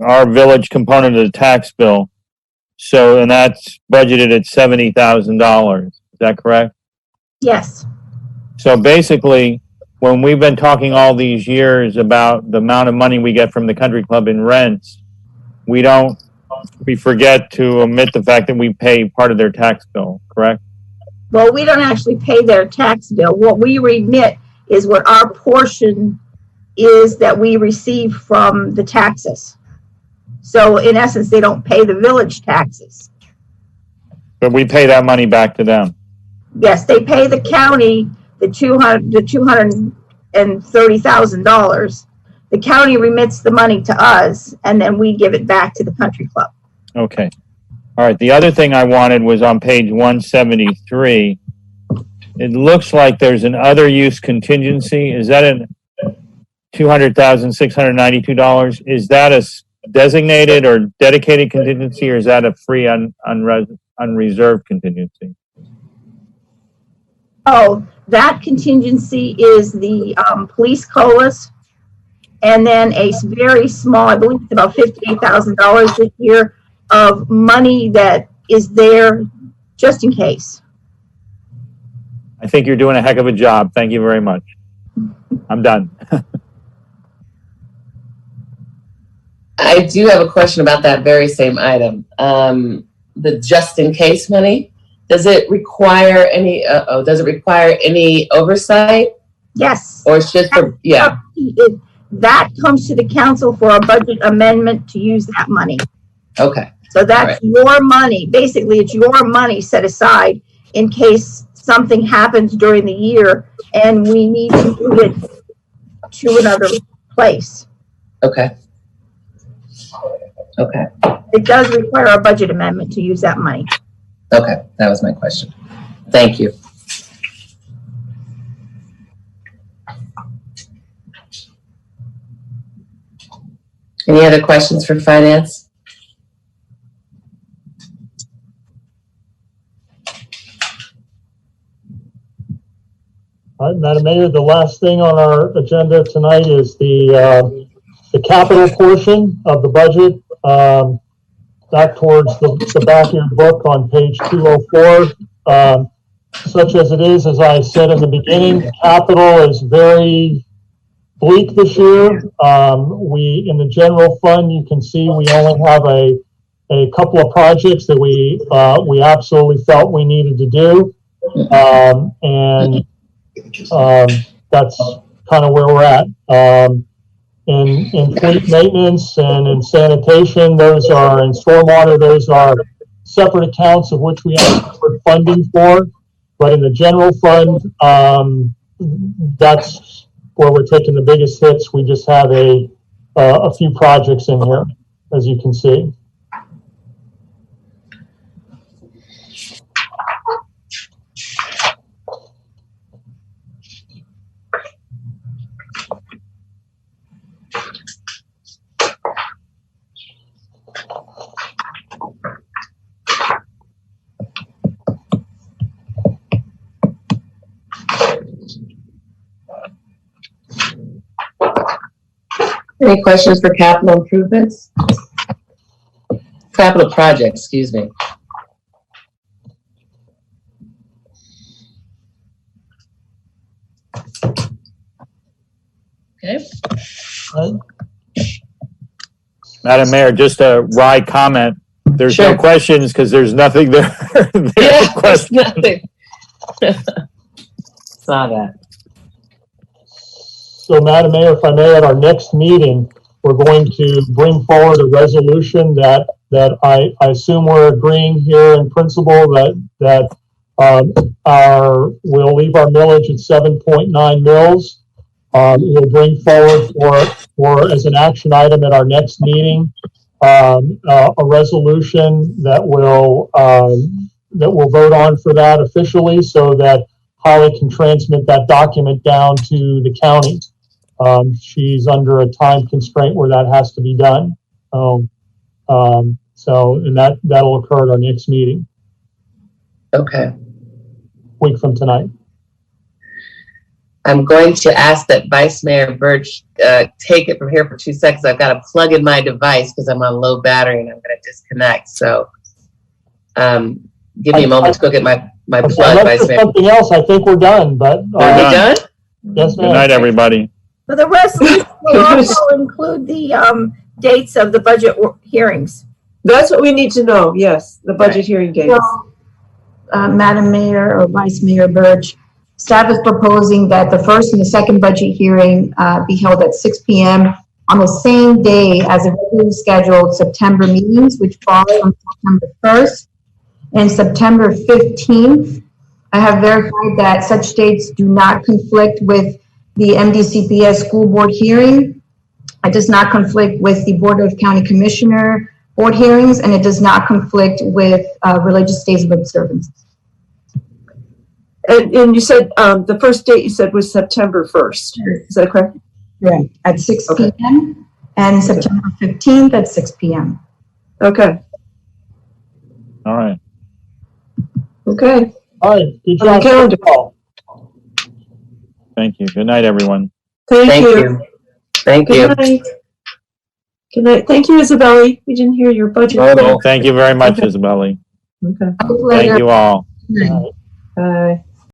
our village component of the tax bill. So, and that's budgeted at $70,000. Is that correct? Yes. So basically, when we've been talking all these years about the amount of money we get from the country club in rents, we forget to omit the fact that we pay part of their tax bill, correct? Well, we don't actually pay their tax bill. What we remit is what our portion is that we receive from the taxes. So in essence, they don't pay the village taxes. But we pay that money back to them. Yes, they pay the county the $230,000. The county remits the money to us, and then we give it back to the country club. Okay. All right. The other thing I wanted was on page 173. It looks like there's an other use contingency. Is that a $200,692? Is that a designated or dedicated contingency, or is that a free unreserved contingency? Oh, that contingency is the police colas, and then a very small, I believe it's about $58,000 this year, of money that is there just in case. I think you're doing a heck of a job. Thank you very much. I'm done. I do have a question about that very same item. The just in case money, does it require any oversight? Yes. Or it's just for, yeah. That comes to the council for a budget amendment to use that money. Okay. So that's your money. Basically, it's your money set aside in case something happens during the year and we need to move it to another place. Okay. Okay. It does require a budget amendment to use that money. Okay. That was my question. Thank you. Any other questions for finance? Madam Mayor, the last thing on our agenda tonight is the capital portion of the budget, back towards the back of your book on page 204. Such as it is, as I said in the beginning, capital is very bleak this year. We, in the general fund, you can see we only have a couple of projects that we absolutely felt we needed to do. That's kind of where we're at. In fleet maintenance and in sanitation, those are, in stormwater, those are separate accounts of which we have separate funding for. But in the general fund, that's where we're taking the biggest hits. We just have a few projects in here, as you can see. Any questions for capital improvements? Capital projects, excuse me. Okay. Madam Mayor, just a wry comment. There's no questions because there's nothing there. There's nothing. Saw that. So, Madam Mayor, if I may, at our next meeting, we're going to bring forward a resolution that I assume we're agreeing here in principle that we'll leave our millage at 7.9 mils. We'll bring forward for as an action item at our next meeting a resolution that we'll vote on for that officially, so that Holly can transmit that document down to the county. She's under a time constraint where that has to be done. And that'll occur at our next meeting. Okay. Week from tonight. I'm going to ask that Vice Mayor Birch take it from here for 2 seconds. I've got to plug in my device because I'm on low battery and I'm going to disconnect. So Give me a moment to go get my plug, Unless Vice there's Mayor. something else, I think we're done, but. Are we done? Yes, Good ma'am. night, everybody. For the resolution will also include the dates of the budget hearings. That's what we need to know, yes, the budget hearing dates. Madam Mayor or Vice Mayor Birch, staff is proposing that the first and the second budget hearing be held at 6 p.m. on the same day as the regularly scheduled September meetings, which fall on September 1st and September 15th. I have verified that such dates do not conflict with the MDCPS school board hearing. It does not conflict with the Board of County Commissioner board hearings, and it does not conflict with religious days of observance. And you said, the first date you said was September 1st. Is that correct? Right, at 6 p.m. and September 15th at 6 p.m. Okay. All right. Okay. All right, good On the job. calendar. Thank you. Good night, everyone. Thank you. Thank you. Good night. Good night. Thank you, Isabella. We didn't hear your budget. Thank you very much, Okay. Isabelli. Okay. Thank you all. Bye.